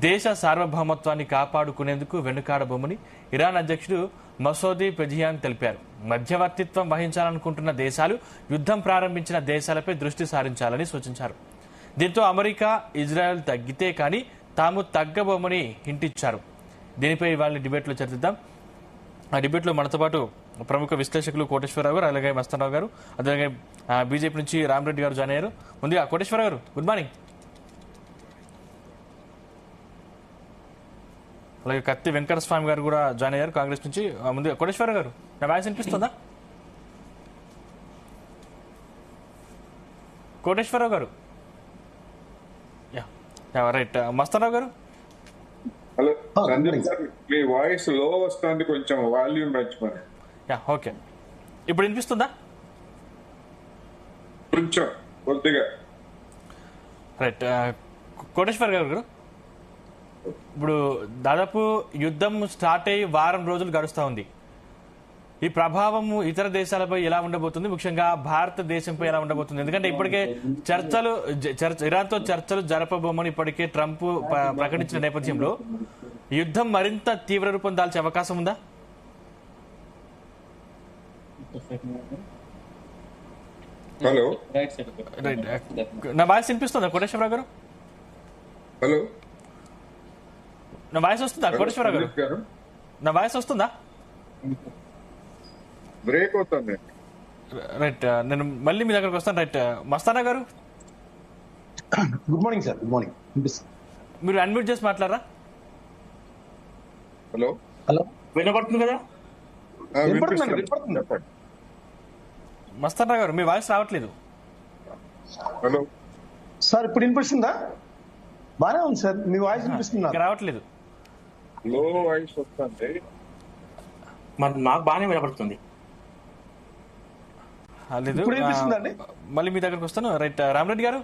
దేశ సార్వభౌమత్వాన్ని కాపాడుకునేందుకు వెనుకాడబోమని ఇరాన్ అధ్యక్షుడు మసూద్ పెజియాన్ తెలిపారు. మధ్యవర్తిత్వం వహించాలనుకుంటున్న దేశాలు యుద్ధం ప్రారంభించిన దేశాలపై దృష్టి సారించాలని సూచించారు. దీంతో అమెరికా, ఇజ్రాయెల్ తగ్గితే కానీ తాము తగ్గబోమని హింటిచ్చారు. దీనిపై ఇవాళ డిబేట్లో చర్చిద్దాం. ఆ డిబేట్లో మనతో పాటు ప్రముఖ విశ్లేషకులు కోటేశ్వరరావు గారు, అలాగే మస్తానరావు గారు, అలాగే బీజేపీ నుంచి రామరెడ్డి గారు జాయిన్ అయ్యారు. ముందుగా కోటేశ్వరరావు గారు, గుడ్ మార్నింగ్. అలాగే కత్తి వెంకటస్వామి గారు కూడా జాయిన్ అయ్యారు కాంగ్రెస్ నుంచి. ముందుగా కోటేశ్వరరావు గారు, నా వాయిస్ వినిపిస్తుందా? కోటేశ్వరరావు గారు, రైట్. మస్తానరావు గారు, హలో సంజయ్ సార్, మీ వాయిస్ లో వస్తుంది, కొంచెం వాల్యూమ్ పెంచుకోండి. ఓకే, ఇప్పుడు వినిపిస్తుందా? కొంచెం కొద్దిగా. రైట్. కోటేశ్వర్ గారు, ఇప్పుడు దాదాపు యుద్ధం స్టార్ట్ అయ్యి వారం రోజులు గడుస్తూ ఉంది. ఈ ప్రభావం ఇతర దేశాలపై ఎలా ఉండబోతుంది, ముఖ్యంగా భారతదేశంపై ఎలా ఉండబోతుంది? ఎందుకంటే ఇప్పటికే ఇరాన్తో చర్చలు జరపబోమని ఇప్పటికే ట్రంప్ ప్రకటించిన నేపథ్యంలో యుద్ధం మరింత తీవ్ర రూపం దాల్చే అవకాశం ఉందా? హలో, నా వాయిస్ వినిపిస్తుందా కోటేశ్వరరావు గారు? హలో, నా వాయిస్ వస్తుందా కోటేశ్వరరావు గారు? నా వాయిస్ వస్తుందా? బ్రేక్ అవుతుంది. రైట్, నేను మళ్ళీ మీ దగ్గరకు వస్తాను. రైట్, మస్తానా గారు, good morning sir. Good morning. మీరు అన్మ్యూట్ చేసి మాట్లాడరా? హలో హలో, వినపడుతుంది కదా? వినిపిస్తుంది, చెప్పండి. మస్తానా గారు, మీ వాయిస్ రావట్లేదు. హలో సార్, ఇప్పుడు వినిపిస్తుందా? బానే ఉంది సార్, మీ వాయిస్ వినిపిస్తుందా? రావట్లేదు, లో వాయిస్ వస్తుంది. మరి నాకు బాగానే వినపడుతుంది. లేదు, ఇప్పుడు వినిపిస్తుందండి? మళ్ళీ మీ దగ్గరకు వస్తాను. రైట్, రామరెడ్డి గారు,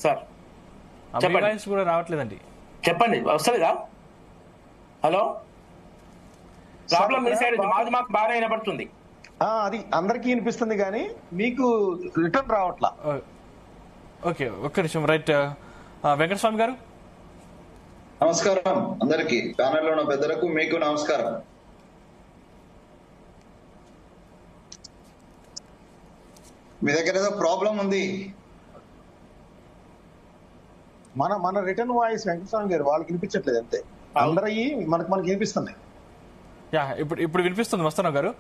సార్ మీ చెప్పండి. వాయిస్ కూడా రావట్లేదండి. చెప్పండి, వస్తలేదా? హలో, ప్రాబ్లం మీ సైడ్, మాది మాకు బాగానే వినపడుతుంది. అది అందరికీ వినిపిస్తుంది కానీ మీకు రిటర్న్ రావట్లా. ఓకే, ఒక్క నిమిషం. రైట్, వెంకటస్వామి గారు, నమస్కారం అందరికి, ప్యానెల్లో ఉన్న పెద్దలకు మీకు నమస్కారం. మీ దగ్గర ఏదో ప్రాబ్లం ఉంది. మన రిటర్న్ వాయిస్ వెంకటస్వామి గారు వాళ్ళకి వినిపించట్లేదు, అంతే. అందరూ మనకి వినిపిస్తున్నాయి. ఇప్పుడు వినిపిస్తుంది మస్తారావు గారు.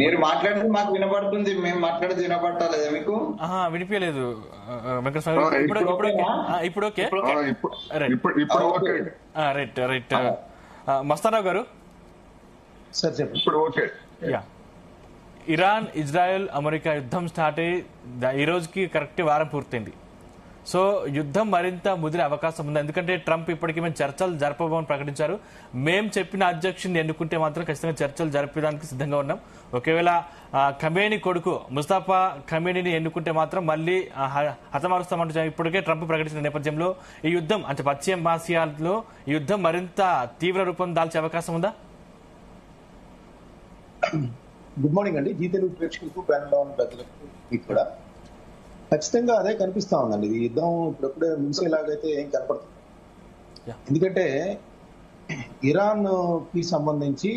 మీరు మాట్లాడేది మాకు వినపడుతుంది, మేము మాట్లాడేది వినపడలేదా మీకు? వినిపించలేదు వెంకటస్వామి గారు. ఇప్పుడు ఓకే. Right, right. మస్తారావు గారు, సార్ చెప్పండి. ఇప్పుడు ఓకే. ఇరాన్, ఇజ్రాయెల్, అమెరికా యుద్ధం స్టార్ట్ అయ్యి ఈ రోజుకి కరెక్ట్ వారం పూర్తయింది. సో యుద్ధం మరింత ముదిరే అవకాశం ఉంది. ఎందుకంటే ట్రంప్ ఇప్పటికీ మేము చర్చలు జరపబోమని ప్రకటించారు. మేము చెప్పిన అధ్యక్షుడిని ఎన్నుకుంటే మాత్రం ఖచ్చితంగా చర్చలు జరిపేదానికి సిద్ధంగా ఉన్నాం. ఒకవేళ ఖమేనీ కొడుకు ముస్తఫా ఖమేనీని ఎన్నుకుంటే మాత్రం మళ్ళీ హతమారుస్తామంటూ ఇప్పటికే ట్రంప్ ప్రకటించిన నేపథ్యంలో ఈ యుద్ధం అంటే పశ్చిమ ఆసియాలో ఈ యుద్ధం మరింత తీవ్ర రూపం దాల్చే అవకాశం ఉందా? గుడ్ మార్నింగ్ అండి. జీ తెలుగు ప్రేక్షకులకు, ప్యానెల్లో ఉన్న పెద్దలకు మీకు కూడా ఖచ్చితంగా అదే కనిపిస్తా ఉందండి. ఇది యుద్ధం ఇప్పుడప్పుడే ముంచేలాగైతే ఏం కనపడుతుంది. ఎందుకంటే ఇరాన్ కి సంబంధించి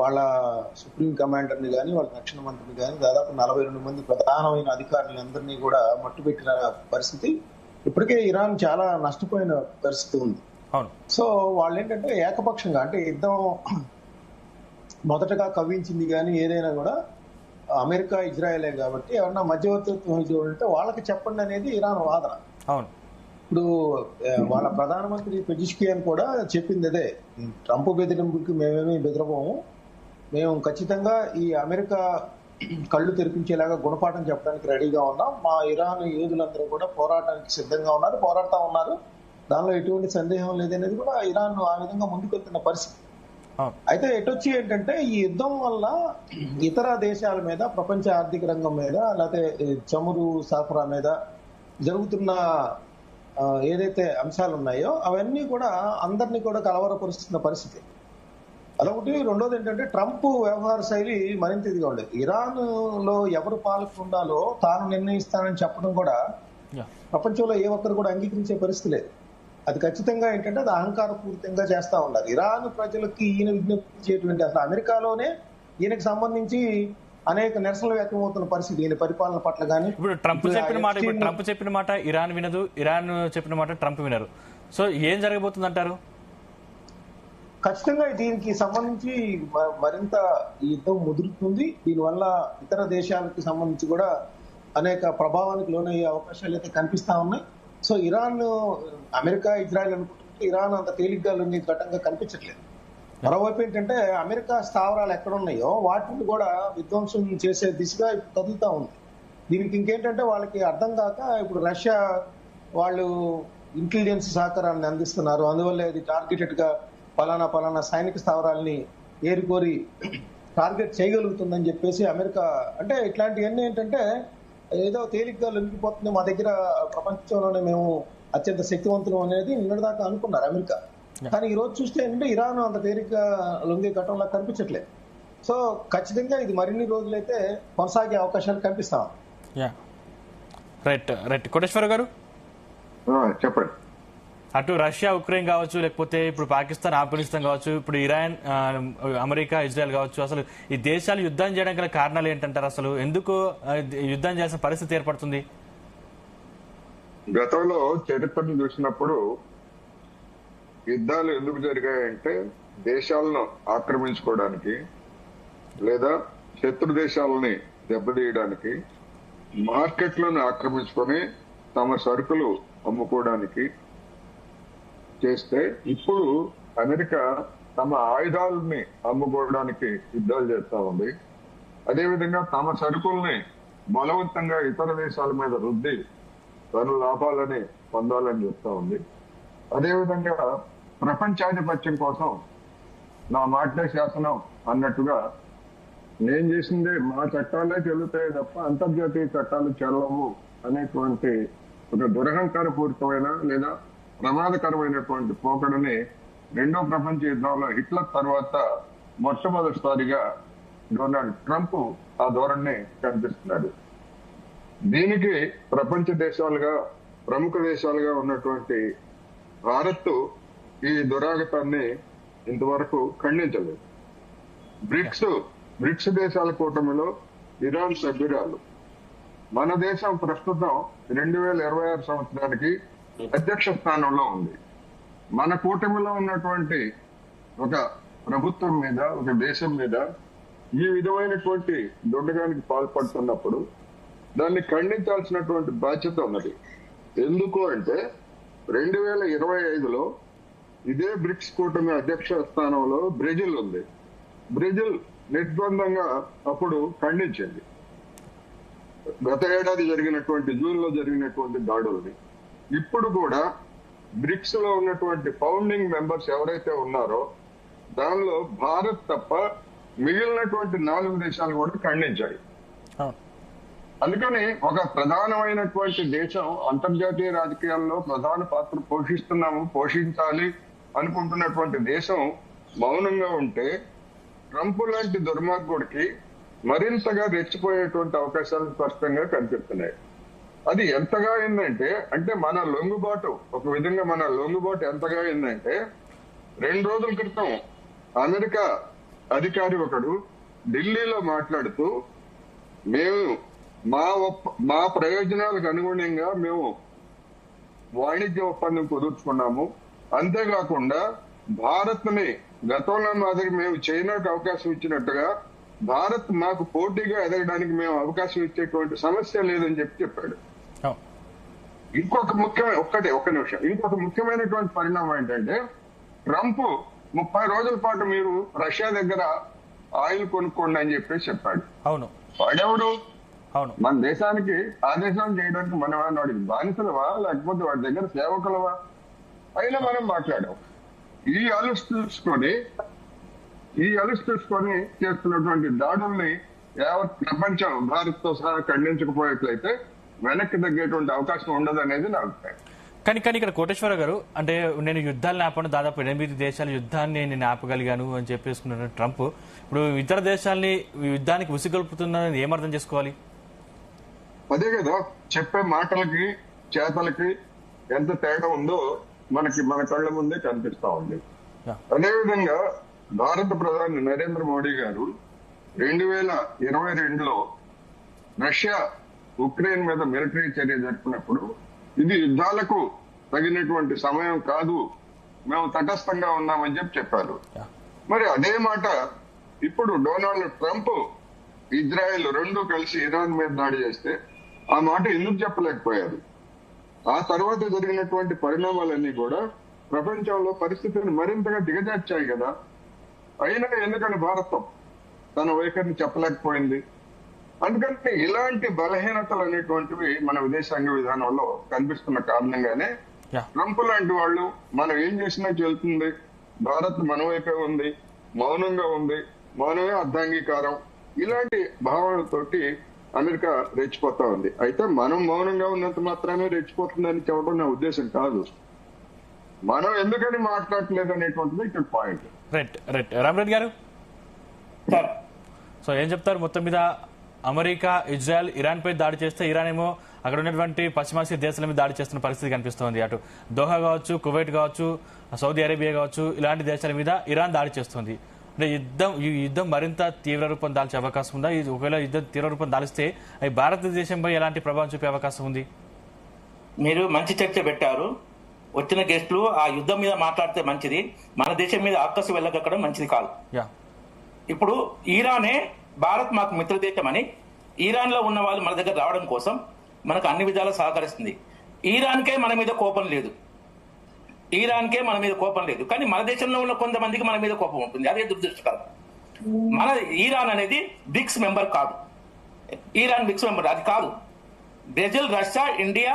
వాళ్ళ సుప్రీం కమాండర్ని కానీ, వాళ్ళ రక్షణ మంత్రిని కానీ, దాదాపు 42 మంది ప్రధానమైన అధికారులందరినీ కూడా మట్టుపెట్టిన పరిస్థితి. ఇప్పటికే ఇరాన్ చాలా నష్టపోయిన పరిస్థితి ఉంది. సో వాళ్ళు ఏంటంటే ఏకపక్షంగా, అంటే యుద్ధం మొదటగా కవ్వించింది కానీ ఏదైనా కూడా అమెరికా, ఇజ్రాయెలే కాబట్టి ఎవరన్నా మధ్యవర్తిత్వం చూడాలంటే వాళ్ళకి చెప్పండి అనేది ఇరాన్ వాదన. అవును, ఇప్పుడు వాళ్ళ ప్రధానమంత్రి పెజిష్కియాన్ కూడా చెప్పింది అదే, ట్రంప్ బెదిరింపుకి మేమేమీ బెదిరబోము, మేము ఖచ్చితంగా ఈ అమెరికా కళ్ళు తెరిపించేలాగా గుణపాఠం చెప్పడానికి రెడీగా ఉన్నాం, మా ఇరాన్ యోధులందరూ కూడా పోరాటానికి సిద్ధంగా ఉన్నారు, పోరాడుతూ ఉన్నారు, దానిలో ఎటువంటి సందేహం లేదనేది కూడా ఇరాన్ ఆ విధంగా ముందుకెళ్తున్న పరిస్థితి. అయితే ఎటొచ్చి ఏంటంటే ఈ యుద్ధం వల్ల ఇతర దేశాల మీద, ప్రపంచ ఆర్థిక రంగం మీద, లేకపోతే చమురు సరఫరా మీద జరుగుతున్న ఏదైతే అంశాలు ఉన్నాయో అవన్నీ కూడా అందరినీ కూడా కలవరపరుస్తున్న పరిస్థితి. అదొకటి. రెండోది ఏంటంటే ట్రంప్ వ్యవహార శైలి మరింత ఇదిగా ఉండేది. ఇరాన్ లో ఎవరు పాలకులు ఉండాలో తాను నిర్ణయిస్తానని చెప్పడం కూడా ప్రపంచంలో ఏ ఒక్కరు కూడా అంగీకరించే పరిస్థితి లేదు. అది ఖచ్చితంగా ఏంటంటే అది అహంకారపూరితంగా చేస్తా ఉన్నారు. ఇరాన్ ప్రజలకి ఈయన విజ్ఞప్తి చేయటువంటి అసలు అమెరికాలోనే ఈయనకి సంబంధించి అనేక నిరసనలు వ్యక్తమవుతున్న పరిస్థితి ఈయన పరిపాలన పట్ల కానీ. ఇప్పుడు ట్రంప్ చెప్పిన మాట ఇరాన్ వినదు, ఇరాన్ చెప్పిన మాట ట్రంప్ వినరు. సో ఏం జరగబోతుంది అంటారు? ఖచ్చితంగా దీనికి సంబంధించి మరింత ఈ యుద్ధం ముదురుతుంది. దీనివల్ల ఇతర దేశాలకు సంబంధించి కూడా అనేక ప్రభావానికి లోనయ్యే అవకాశాలు అయితే కనిపిస్తా ఉన్నాయి. సో ఇరాన్, అమెరికా, ఇజ్రాయెల్ అనుకుంటుంటే ఇరాన్ అంత తేలిగ్గా లొంగే ఘటంగా కనిపించట్లేదు. మరోవైపు ఏంటంటే అమెరికా స్థావరాలు ఎక్కడున్నాయో వాటిని కూడా విధ్వంసం చేసే దిశగా ఇప్పుడు కదులుతా ఉంది. దీనికి ఇంకేంటంటే వాళ్ళకి అర్థం కాక ఇప్పుడు రష్యా వాళ్ళు ఇంటెలిజెన్స్ సహకారాన్ని అందిస్తున్నారు. అందువల్ల ఇది టార్గెటెడ్ గా పలానా సైనిక స్థావరాలని ఏరికోరి టార్గెట్ చేయగలుగుతుందని చెప్పేసి అమెరికా అంటే ఇట్లాంటివన్నీ ఏంటంటే ఏదో తేలిగ్గా లొంగిపోతుంది, మా దగ్గర ప్రపంచంలోనే మేము అత్యంత శక్తివంతులు అనేది నిన్నటిదాకా అనుకున్నారు అమెరికా. కానీ ఈ రోజు చూస్తే ఏంటంటే ఇరాన్ అంత తేలిగ్గా లొంగే ఘటనలా కనిపించట్లేదు. సో ఖచ్చితంగా ఇది మరిన్ని రోజులైతే కొనసాగే అవకాశాలు కనిపిస్తాం. రైట్ కోటేశ్వర గారు చెప్పండి. అటు రష్యా, ఉక్రెయిన్ కావచ్చు, లేకపోతే ఇప్పుడు పాకిస్తాన్, ఆఫ్ఘనిస్తాన్ కావచ్చు, ఇప్పుడు ఇరాన్, అమెరికా, ఇజ్రాయెల్ కావచ్చు, అసలు ఈ దేశాలు యుద్ధం చేయడం గల కారణాలు ఏంటంటారు? అసలు ఎందుకు యుద్ధం చేయాల్సిన పరిస్థితి ఏర్పడుతుంది? గతంలో చరిత్రను చూసినప్పుడు యుద్ధాలు ఎందుకు జరిగాయంటే దేశాలను ఆక్రమించుకోవడానికి లేదా శత్రు దేశాలని దెబ్బతీయడానికి, మార్కెట్లను ఆక్రమించుకొని తమ సరుకులు అమ్ముకోవడానికి చేస్తే, ఇప్పుడు అమెరికా తమ ఆయుధాలని అమ్ముకోవడానికి యుద్ధాలు చేస్తా ఉంది. అదేవిధంగా తమ సరుకుల్ని బలవంతంగా ఇతర దేశాల మీద రుద్ది తన లాభాలని పొందాలని చెప్తా ఉంది. అదేవిధంగా ప్రపంచాధిపత్యం కోసం నా మాటే శాసనం అన్నట్టుగా నేను చేసిందే మా చట్టాలే చెల్లుతాయి తప్ప అంతర్జాతీయ చట్టాలు చెల్లవు అనేటువంటి ఒక దురహంకారపూరితమైన లేదా ప్రమాదకరమైనటువంటి పోకడని రెండో ప్రపంచ యుద్ధంలో హిట్లర్ తర్వాత మొట్టమొదటిసారిగా డొనాల్డ్ ట్రంప్ ఆ ధోరణిని కనిపిస్తున్నాడు. దీనికి ప్రపంచ దేశాలుగా, ప్రముఖ దేశాలుగా ఉన్నటువంటి భారత్ ఈ దురాగతాన్ని ఇంతవరకు ఖండించలేదు. బ్రిక్స్ దేశాల కూటమిలో ఇరాన్ సభ్యురాలు. మన దేశం ప్రస్తుతం 2026 సంవత్సరానికి అధ్యక్ష స్థానంలో ఉంది. మన కూటమిలో ఉన్నటువంటి ఒక ప్రభుత్వం మీద, ఒక దేశం మీద ఈ విధమైనటువంటి దొండగానికి పాల్పడుతున్నప్పుడు దాన్ని ఖండించాల్సినటువంటి బాధ్యత ఉన్నది. ఎందుకు అంటే 2025లో ఇదే బ్రిక్స్ కూటమి అధ్యక్ష స్థానంలో బ్రెజిల్ ఉంది. బ్రెజిల్ నిర్బంధంగా అప్పుడు ఖండించింది గత ఏడాది జరిగినటువంటి జూన్లో జరిగినటువంటి దాడుల్ని. ఇప్పుడు కూడా బ్రిక్స్ లో ఉన్నటువంటి ఫౌండింగ్ మెంబర్స్ ఎవరైతే ఉన్నారో దానిలో భారత్ తప్ప మిగిలినటువంటి 4 దేశాలు కూడా ఖండించాయి. అందుకని ఒక ప్రధానమైనటువంటి దేశం అంతర్జాతీయ రాజకీయాల్లో ప్రధాన పాత్ర పోషించాలి అనుకుంటున్నటువంటి దేశం మౌనంగా ఉంటే ట్రంప్ లాంటి దుర్మార్గుడికి మరింతగా రెచ్చిపోయేటువంటి అవకాశాలు స్పష్టంగా కనిపిస్తున్నాయి. అది ఎంతగా అయిందంటే, అంటే మన లొంగుబాటు, ఒక విధంగా మన లొంగుబాటు ఎంతగా అయిందంటే 2 రోజుల క్రితం అమెరికా అధికారి ఒకడు ఢిల్లీలో మాట్లాడుతూ మేము మా ప్రయోజనాలకు అనుగుణంగా మేము వాణిజ్య ఒప్పందం కుదుర్చుకున్నాము, అంతేకాకుండా భారత్ ని గతంలో మాదిరి మేము చైనాకు అవకాశం ఇచ్చినట్టుగా భారత్ మాకు పోటీగా ఎదగడానికి మేము అవకాశం ఇచ్చేటువంటి సమస్య లేదని చెప్పాడు. ఇంకొక ముఖ్యమైనటువంటి పరిణామం ఏంటంటే ట్రంప్ 30 రోజుల పాటు మీరు రష్యా దగ్గర ఆయిల్ కొనుక్కోండి అని చెప్పాడు. అవును, వాడెవడు? అవును, మన దేశానికి ఆదేశాలు చేయడానికి మనం వాడికి బానిసలవా లేకపోతే వాడి దగ్గర సేవకులవా? అయినా మనం మాట్లాడాం. ఈ అలుసు చూసుకొని చేస్తున్నటువంటి దాడుల్ని యావత్ ప్రపంచం భారత్ తో సహా ఖండించకపోయేట్లయితే వెనక్కి తగ్గేటువంటి అవకాశం ఉండదు అనేది నా అభిప్రాయం. కానీ ఇక్కడ కోటేశ్వర గారు, అంటే నేను యుద్ధాలు ఆపను, దాదాపు 8 దేశాల యుద్ధాన్ని నేను ఆపగలిగాను అని చెప్పేసుకున్న ట్రంప్ ఇప్పుడు ఇతర దేశాలని యుద్ధానికి ఉసిగొల్పుతున్నది ఏమర్థం చేసుకోవాలి? అదే కదా, చెప్పే మాటలకి చేతలకి ఎంత తేడా ఉందో మన కళ్ళ ముందే కనిపిస్తా ఉంది. Yeah. అదేవిధంగా భారత ప్రధాని నరేంద్ర మోడీ గారు 2022లో రష్యా ఉక్రెయిన్ మీద మిలిటరీ చర్య జరిపినప్పుడు ఇది యుద్ధాలకు తగినటువంటి సమయం కాదు, మేము తటస్థంగా ఉన్నామని చెప్పారు. Yeah. మరి అదే మాట ఇప్పుడు డొనాల్డ్ ట్రంప్ ఇజ్రాయెల్ రెండు కలిసి ఇరాన్ మీద దాడి చేస్తే ఆ మాట ఎందుకు చెప్పలేకపోయారు? ఆ తర్వాత జరిగినటువంటి పరిణామాలన్నీ కూడా ప్రపంచంలో పరిస్థితిని మరింతగా దిగజార్చాయి కదా. అయినా ఎందుకని భారతం తన వైఖరిని చెప్పలేకపోయింది? అందుకని ఇలాంటి బలహీనతలు అనేటువంటివి మన విదేశాంగ విధానంలో కనిపిస్తున్న కారణంగానే Yeah. ట్రంప్ లాంటి వాళ్ళు మనం ఏం చేసినా చెల్లుతుంది, భారత్ మన వైపే ఉంది, మౌనంగా ఉంది, మౌనమే అర్ధాంగీకారం, ఇలాంటి భావనలతోటి అమెరికా రెచ్చిపోతా ఉంది. అయితే మనం మౌనంగా ఉన్నంత మాత్రమే రెచ్చిపోతుందని చెప్పడం నా ఉద్దేశం కాదు. మనం ఎందుకని మాట్లాడలేదు అనేటువంటిది ఇక్కడ పాయింట్. రైట్ రామరెడ్డి గారు, సార్ సో ఏం చెప్తారు? మొత్తం మీద అమెరికా, ఇజ్రాయెల్ ఇరాన్ పై దాడి చేస్తే ఇరాన్ ఏమో అక్కడ ఉన్నటువంటి పశ్చిమాసియా దేశాల మీద దాడి చేస్తున్న పరిస్థితి కనిపిస్తోంది. అటు దోహా కావచ్చు, కువైట్ కావచ్చు, సౌదీ అరేబియా కావచ్చు, ఇలాంటి దేశాల మీద ఇరాన్ దాడి చేస్తుంది. అంటే ఈ యుద్ధం మరింత తీవ్ర రూపం దాల్చే అవకాశం ఉందా? ఒకవేళ యుద్ధం తీవ్ర రూపం దాలిస్తే అవి భారతదేశంపై ఎలాంటి ప్రభావం చూపే అవకాశం ఉంది? మీరు మంచి చర్చ పెట్టారు. వచ్చిన గెస్టులు ఆ యుద్ధం మీద మాట్లాడితే మంచిది, మన దేశం మీద అక్కసు వెళ్ళగక్కడం మంచిది కాదు. యా, ఇప్పుడు ఈరానే భారత్ మాకు మిత్ర దేశం అని ఈరాన్ లో ఉన్న వాళ్ళు మన దగ్గర రావడం కోసం మనకు అన్ని విధాలా సహకరిస్తుంది. ఈరాన్కే మన మీద కోపం లేదు, కానీ మన దేశంలో ఉన్న కొంతమందికి మన మీద కోపం ఉంటుంది. అదే దురదృష్టకరం. మన ఈరాన్ అనేది బ్రిక్స్ మెంబర్ కాదు. ఈరాన్ బ్రిక్స్ మెంబర్ అది కాదు. Brazil, Russia, India,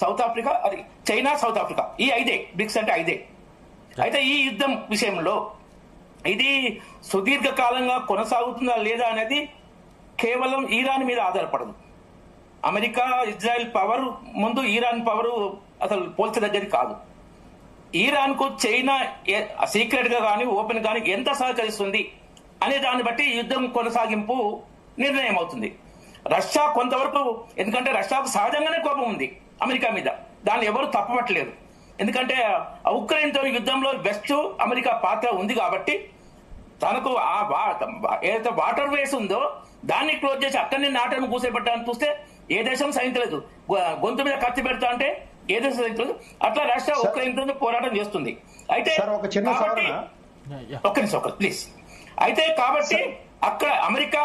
south Africa, అది చైనా, సౌత్ ఆఫ్రికా, ఈ 5 బ్రిక్స్ అంటే 5. అయితే ఈ యుద్ధం విషయంలో ఇది సుదీర్ఘకాలంగా కొనసాగుతుందా లేదా అనేది కేవలం ఈరాన్ మీద ఆధారపడదు. అమెరికా, ఇజ్రాయెల్ పవర్ ముందు ఈరాన్ పవర్ అసలు పోల్చదగ్గది కాదు. ఈరాన్ కు చైనా సీక్రెట్ గా కానీ ఓపెన్ గానీ ఎంత సహకరిస్తుంది అనే దాన్ని బట్టి యుద్ధం కొనసాగింపు నిర్ణయం అవుతుంది. రష్యా కొంతవరకు, ఎందుకంటే రష్యాకు సహజంగానే కోపం ఉంది అమెరికా మీద, దాన్ని ఎవరు తప్పబట్టలేదు. ఎందుకంటే ఉక్రెయిన్ తో యుద్ధంలో వెస్ట్ అమెరికా పాత్ర ఉంది కాబట్టి తనకు ఆ ఏదైతే వాటర్ వేస్ ఉందో దాన్ని క్లోజ్ చేసి అక్కడిని నాటను కూసేపెట్టాలని చూస్తే ఏ దేశం సహించలేదు. గొంతు మీద కత్తి పెడతా అంటే ఏ దేశం సహించలేదు. అట్లా రష్యా ఉక్రెయిన్ తో పోరాటం చేస్తుంది. అయితే ఒక చిన్న ఒక్క నిమిషం ప్లీజ్. అయితే కాబట్టి అక్కడ అమెరికా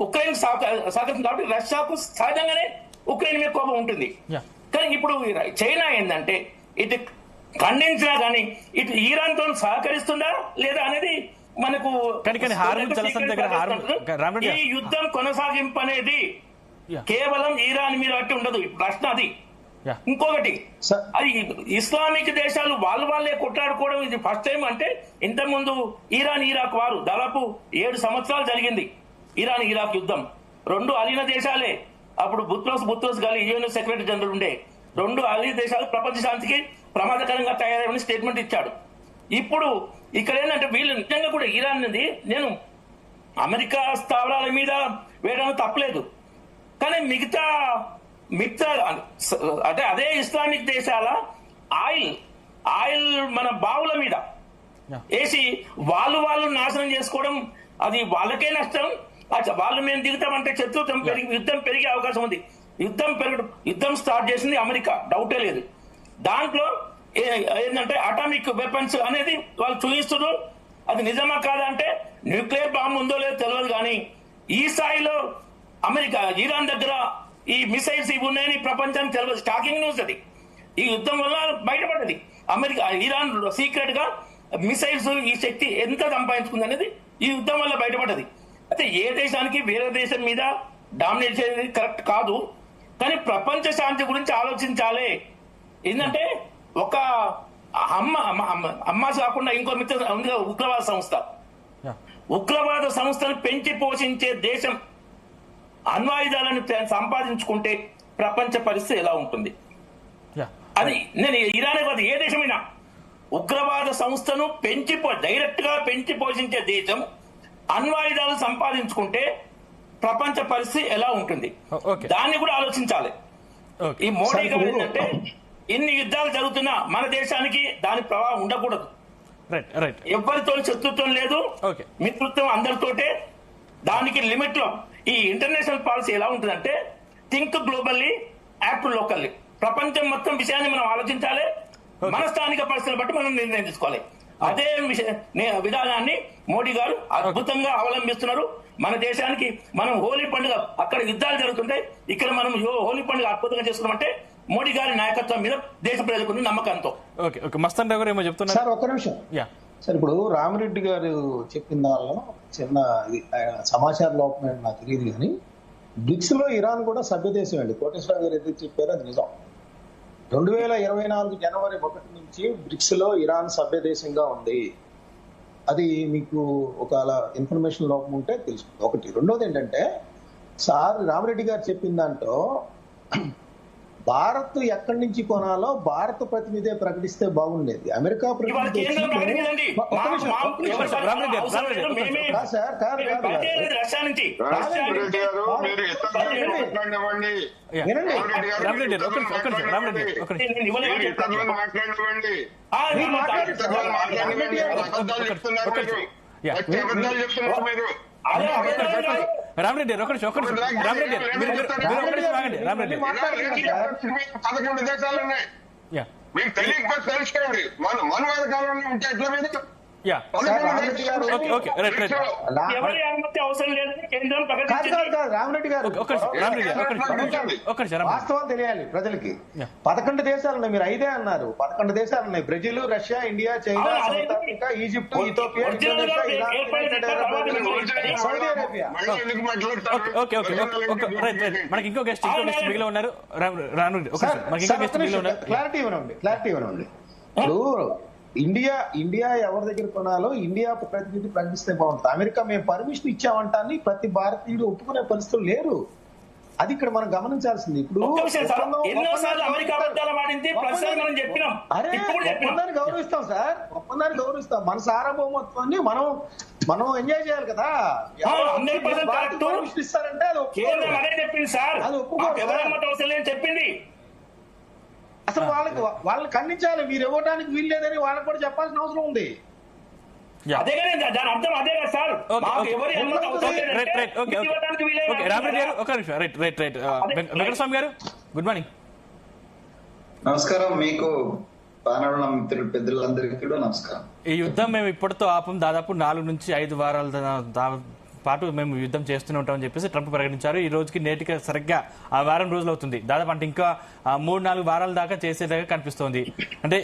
ఉక్రెయిన్ సహకరిస్తుంది కాబట్టి రష్యాకు సహజంగానే ఉక్రెయిన్ మీద కోపం ఉంటుంది. కానీ ఇప్పుడు చైనా ఏంటంటే ఇటు ఖండించినా కానీ ఇటు ఈరాన్ తో సహకరిస్తుందా లేదా అనేది మనకు ఈ యుద్ధం కొనసాగింపు అనేది కేవలం ఈరాన్ మీద బట్టి ఉండదు. ప్రశ్న అది. ఇంకొకటి, అది ఇస్లామిక్ దేశాలు వాళ్ళే కొట్లాడుకోవడం ఇది ఫస్ట్ టైం. అంటే ఇంతకుముందు ఇరాన్, ఇరాక్ వారు దాదాపు 7 సంవత్సరాలు జరిగింది ఇరాన్, ఇరాక్ యుద్ధం. 2 అలీన దేశాలే. అప్పుడు బుత్రోస్ గాలి యుఎన్ సెక్రటరీ జనరల్ ఉండే. 2 అలీ దేశాలు ప్రపంచ శాంతికి ప్రమాదకరంగా తయారని స్టేట్మెంట్ ఇచ్చాడు. ఇప్పుడు ఇక్కడ ఏంటంటే వీళ్ళు నిజంగా కూడా ఇరాన్ అనేది, నేను అమెరికా స్థావరాల మీద వేయడానికి తప్పలేదు, కానీ మిగతా అంటే అదే ఇస్లామిక్ దేశాల ఆయిల్ మన బావుల మీద వేసి వాళ్ళు నాశనం చేసుకోవడం అది వాళ్ళకే నష్టం. వాళ్ళు మేము దిగుతామంటే శత్రుత్వం యుద్ధం పెరిగే అవకాశం ఉంది. యుద్ధం స్టార్ట్ చేసింది అమెరికా, డౌటే లేదు. దాంట్లో ఏంటంటే అటామిక్ వెపన్స్ అనేది వాళ్ళు చూపిస్తున్నారు. అది నిజమా కాదా అంటే న్యూక్లియర్ బాంబు ఉందో లేదో తెలియదు, కానీ ఈ స్థాయిలో అమెరికా ఇరాన్ దగ్గర ఈ మిసైల్స్ ఇవి ఉన్నాయని ప్రపంచానికి తెలియదు. స్టాకింగ్ న్యూస్ అది. ఈ యుద్ధం వల్ల బయటపడ్డది. ఇరాన్ సీక్రెట్ గా మిసైల్స్ ఈ శక్తి ఎంత సంపాదించుకుంది అనేది ఈ యుద్ధం వల్ల బయటపడ్డది. అయితే ఏ దేశానికి వేరే దేశం మీద డామినేట్ చేయడం కరెక్ట్ కాదు, కానీ ప్రపంచ శాంతి గురించి ఆలోచించాలి. ఏంటంటే ఒక అమ్మ కాకుండా ఇంకో మిత్ర ఉగ్రవాద సంస్థ, ఉగ్రవాద సంస్థను పెంచి పోషించే దేశం అణ్వాయుధాలను సంపాదించుకుంటే ప్రపంచ పరిస్థితి ఎలా ఉంటుంది? అది నేను ఇరానే కాదు, ఏ దేశమైనా ఉగ్రవాద సంస్థను డైరెక్ట్ గా పెంచి పోషించే దేశం అణ్వాయుధాలు సంపాదించుకుంటే ప్రపంచ పరిస్థితి ఎలా ఉంటుంది? దాన్ని కూడా ఆలోచించాలి. ఈ మోడీ గారు ఏంటంటే ఎన్ని యుద్ధాలు జరుగుతున్నా మన దేశానికి దాని ప్రభావం ఉండకూడదు. రైట్ రైట్ ఎవరితో శత్రుత్వం లేదు, ఓకే మిత్రుత్వం అందరితోటే. దానికి లిమిట్ లో ఈ ఇంటర్నేషనల్ పాలసీ ఎలా ఉంటుందంటే థింక్ గ్లోబల్లీ యాక్ట్ లోకల్లీ. ప్రపంచం మొత్తం విషయాన్ని మనం ఆలోచించాలి, మన స్థానిక పరిస్థితులు బట్టి మనం నిర్ణయం తీసుకోవాలి. అదే విధానాన్ని మోడీ గారు అద్భుతంగా అవలంబిస్తున్నారు. మన దేశానికి మనం హోలీ పండుగ, అక్కడ యుద్ధాలు జరుగుతుంటాయి, ఇక్కడ మనం హోలీ పండుగ అద్భుతంగా చేసుకున్నామంటే మోడీ గారి నాయకత్వం మీద దేశ ప్రజలకు నమ్మకంతో. ఓకే ఓకే మస్తాన్ రావు గారు ఏమో చెప్తున్నారు సార్. ఒక్క నిమిషం సార్. ఇప్పుడు రామిరెడ్డి గారు చెప్పిన దానిలో చిన్న సమాచార లోపం నాకు తెలియదు, కానీ బ్రిక్స్ లో ఇరాన్ కూడా సభ్య దేశం అండి. కోటేశ్వర గారు ఏదైతే చెప్పారో అది నిజం. 2024 జనవరి 1 నుంచి బ్రిక్స్ లో ఇరాన్ సభ్య దేశంగా ఉంది. అది మీకు ఒక ఇన్ఫర్మేషన్ లోపం ఉంటే తెలుసుకుంది. ఒకటి. రెండోది ఏంటంటే సార్ రామిరెడ్డి గారు చెప్పిన దాంట్లో భారత్ ఎక్కడి నుంచి కొనాలో భారత ప్రతినిధే ప్రకటిస్తే బాగుండేది. అమెరికా ప్రతినిధి రామిరెడ్డి రామిరెడ్డి 11 దేశాలు ఉన్నాయి. మీకు తెలియకపోతే తెలుసుకోండి. మనువాద కాలంలో ఉంటే ఎట్లా మీద ఎవరి అనుమతి అవసరం లేదని కేంద్రం రామిరెడ్డి గారు వాస్తవం తెలియాలి ప్రజలకి. 11 దేశాలు ఉన్నాయి, మీరు 5 అన్నారు. 11 దేశాలు ఉన్నాయి. Brazil, Russia, India, China, south Africa, Egypt, Ethiopia, Indonesia, Iran, United Arab Emirates, Saudi Arabia. మనకి ఇంకో గెస్ట్ మిగిలి ఉన్నారు. క్లారిటీ ఇవ్వనండి. ఇప్పుడు ఇండియా ఎవరి దగ్గర కొనాలో ఇండియా ప్రతినిధి ప్రకటిస్తే బాగుంటుంది. అమెరికా మేము పర్మిషన్ ఇచ్చామంటాన్ని ప్రతి భారతీయుడు ఒప్పుకునే పరిస్థితులు లేరు. అది ఇక్కడ మనం గమనించాల్సింది. ఇప్పుడు ఒప్పందాన్ని గౌరవిస్తాం సార్, ఒప్పందాన్ని గౌరవిస్తాం. మన సార్వభౌమత్వాన్ని మనం ఎంజాయ్ చేయాలి కదా. పర్మిషన్ ఇస్తారంటే అది ఒప్పుకోవాలి. చెప్పింది అసలు వాళ్ళని ఖండించాలి. మీరు ఇవ్వడానికి వీలు లేదని వాళ్ళకి కూడా చెప్పాల్సిన అవసరం ఉంది. Good morning. నమస్కారం మీకు, పానరుల మిత్రులు పెద్దలందరికీ కూడా నమస్కారం. ఈ యుద్ధం మేము ఇప్పటితో ఆపం, దాదాపు 4 నుంచి 5 వారాల పాటు మేము యుద్ధం చేస్తూనే ఉంటామని చెప్పేసి ట్రంప్ ప్రకటించారు. ఈ రోజుకి నేటికి సరిగ్గా 1 వారం రోజులు అవుతుంది. దాదాపు అంటే ఇంకా 3-4 వారాల దాకా చేసేలాగా కనిపిస్తోంది. అంటే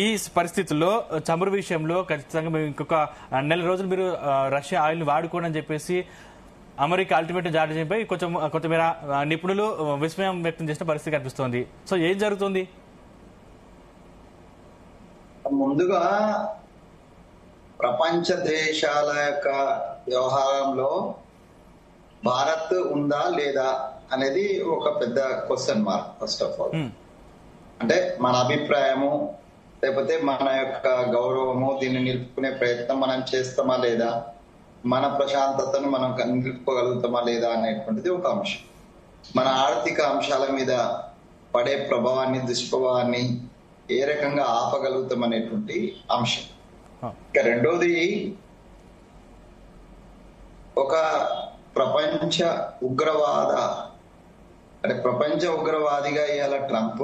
ఈ పరిస్థితుల్లో చమురు విషయంలో ఖచ్చితంగా మేము ఇంకొక 1 నెల రోజులు మీరు రష్యా ఆయిల్ ని వాడుకోండి అని చెప్పేసి అమెరికా అల్టిమేట్ జారీ చేయబై కొంతమేర నిపుణులు విస్మయం వ్యక్తం చేసిన పరిస్థితి కనిపిస్తోంది. సో ఏం జరుగుతుంది? ముందుగా ప్రపంచ దేశాల యొక్క వ్యవహారంలో భారత్ ఉందా లేదా అనేది ఒక పెద్ద question mark. First of all అంటే మన అభిప్రాయము లేకపోతే మన యొక్క గౌరవము, దీన్ని నిలుపుకునే ప్రయత్నం మనం చేస్తామా లేదా, మన ప్రశాంతతను మనం నిలుపుకోగలుగుతామా లేదా అనేటువంటిది ఒక అంశం. మన ఆర్థిక అంశాల మీద పడే ప్రభావాన్ని, దుష్ప్రభావాన్ని ఏ రకంగా ఆపగలుగుతాం అనేటువంటి అంశం. ఇక రెండోది, ఒక ప్రపంచ ఉగ్రవాదిగా ఇవాళ ట్రంప్,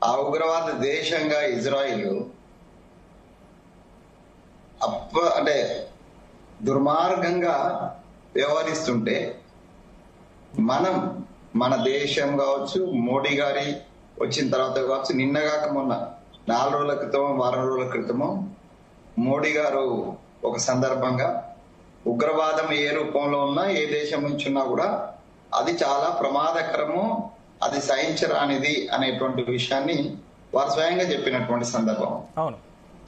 ఆ ఉగ్రవాద దేశంగా ఇజ్రాయిల్ అంటే దుర్మార్గంగా వ్యవహరిస్తుంటే మన దేశం కావచ్చు, మోడీ గారి వచ్చిన తర్వాత కావచ్చు, నిన్నగాక మొన్న 4 రోజుల క్రితమో 10 రోజుల క్రితమో మోడీ గారు ఒక సందర్భంగా ఉగ్రవాదం ఏ రూపంలో ఉన్నా, ఏ దేశం నుంచి ఉన్నా కూడా అది చాలా ప్రమాదకరము, అది సహించరానిది అనేటువంటి విషయాన్ని వారు స్వయంగా చెప్పినటువంటి సందర్భం.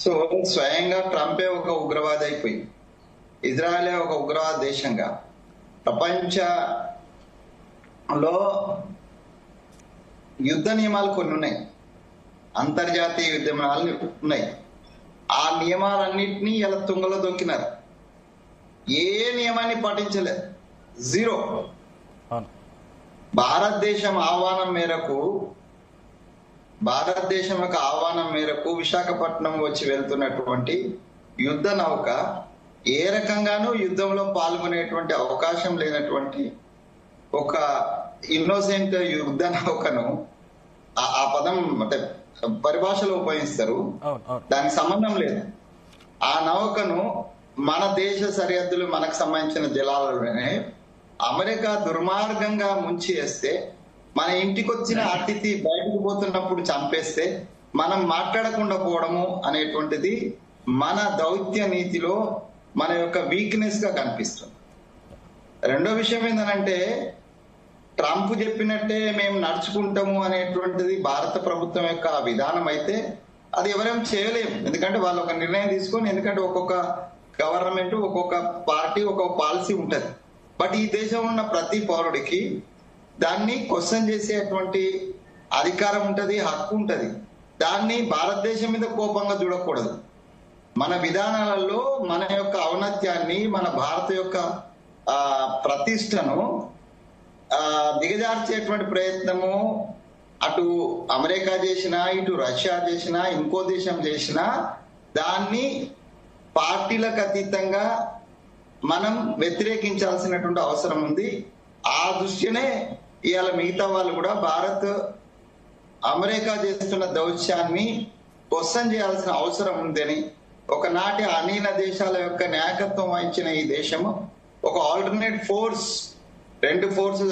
సో స్వయంగా ట్రంపే ఒక ఉగ్రవాది అయిపోయి, ఇజ్రాయలే ఒక ఉగ్రవాద దేశంగా, ప్రపంచంలో యుద్ధ నియమాలు కొన్ని ఉన్నాయి, అంతర్జాతీయ యుద్ధ నియమాలు ఉన్నాయి. ఆ నియమాలన్నింటినీ ఇలా తుంగలో దొక్కినారు. ఏ నియమాన్ని పాటించలేదు, జీరో. భారతదేశం ఆహ్వానం మేరకు భారతదేశం యొక్క ఆహ్వానం మేరకు విశాఖపట్నం వచ్చి వెళ్తున్నటువంటి యుద్ధ నౌక ఏ రకంగానూ యుద్ధంలో పాల్గొనేటువంటి అవకాశం లేనటువంటి ఒక ఇన్నోసెంట్ యుద్ధ నౌకను ఆ పదం అంటే పరిభాషలో ఉపయోగిస్తారు, దానికి సంబంధం లేదు. ఆ నౌకను మన దేశ సరిహద్దులు మనకు సంబంధించిన జలాలలోనే అమెరికా దుర్మార్గంగా ముంచి వేస్తే, మన ఇంటికి వచ్చిన అతిథి బయటకు పోతున్నప్పుడు చంపేస్తే మనం మాట్లాడకుండా పోవడము అనేటువంటిది మన దౌత్య నీతిలో మన యొక్క వీక్నెస్ గా కనిపిస్తుంది. రెండో విషయం ఏంటంటే, ట్రంప్ చెప్పినట్టే మేము నడుచుకుంటాము అనేటువంటిది భారత ప్రభుత్వం యొక్క విధానం అయితే అది ఎవరేం చేయలేము. ఎందుకంటే వాళ్ళు ఒక నిర్ణయం తీసుకొని, ఎందుకంటే ఒక్కొక్క గవర్నమెంట్ ఒక్కొక్క పార్టీ ఒక్కొక్క పాలసీ ఉంటది. బట్ ఈ దేశం ఉన్న ప్రతి పౌరుడికి దాన్ని క్వశ్చన్ చేసేటువంటి అధికారం ఉంటది, హక్కు ఉంటది. దాన్ని భారతదేశం మీద కోపంగా చూడకూడదు. మన విధానాలలో మన యొక్క ఔన్నత్యాన్ని, మన భారత యొక్క ప్రతిష్టను దిగజార్చేటువంటి ప్రయత్నము అటు అమెరికా చేసినా, ఇటు రష్యా చేసినా, ఇంకో దేశం చేసినా దాన్ని పార్టీలకు అతీతంగా మనం వ్యతిరేకించాల్సినటువంటి అవసరం ఉంది. ఆ దృష్టినే ఇవాళ మిగతా వాళ్ళు కూడా భారత్ అమెరికా చేస్తున్న దౌత్యాన్ని క్వశ్చన్ చేయాల్సిన అవసరం ఉందని, ఒకనాటి అనిల దేశాల యొక్క నాయకత్వం వహించిన ఈ దేశము ఒక ఆల్టర్నేట్ ఫోర్స్,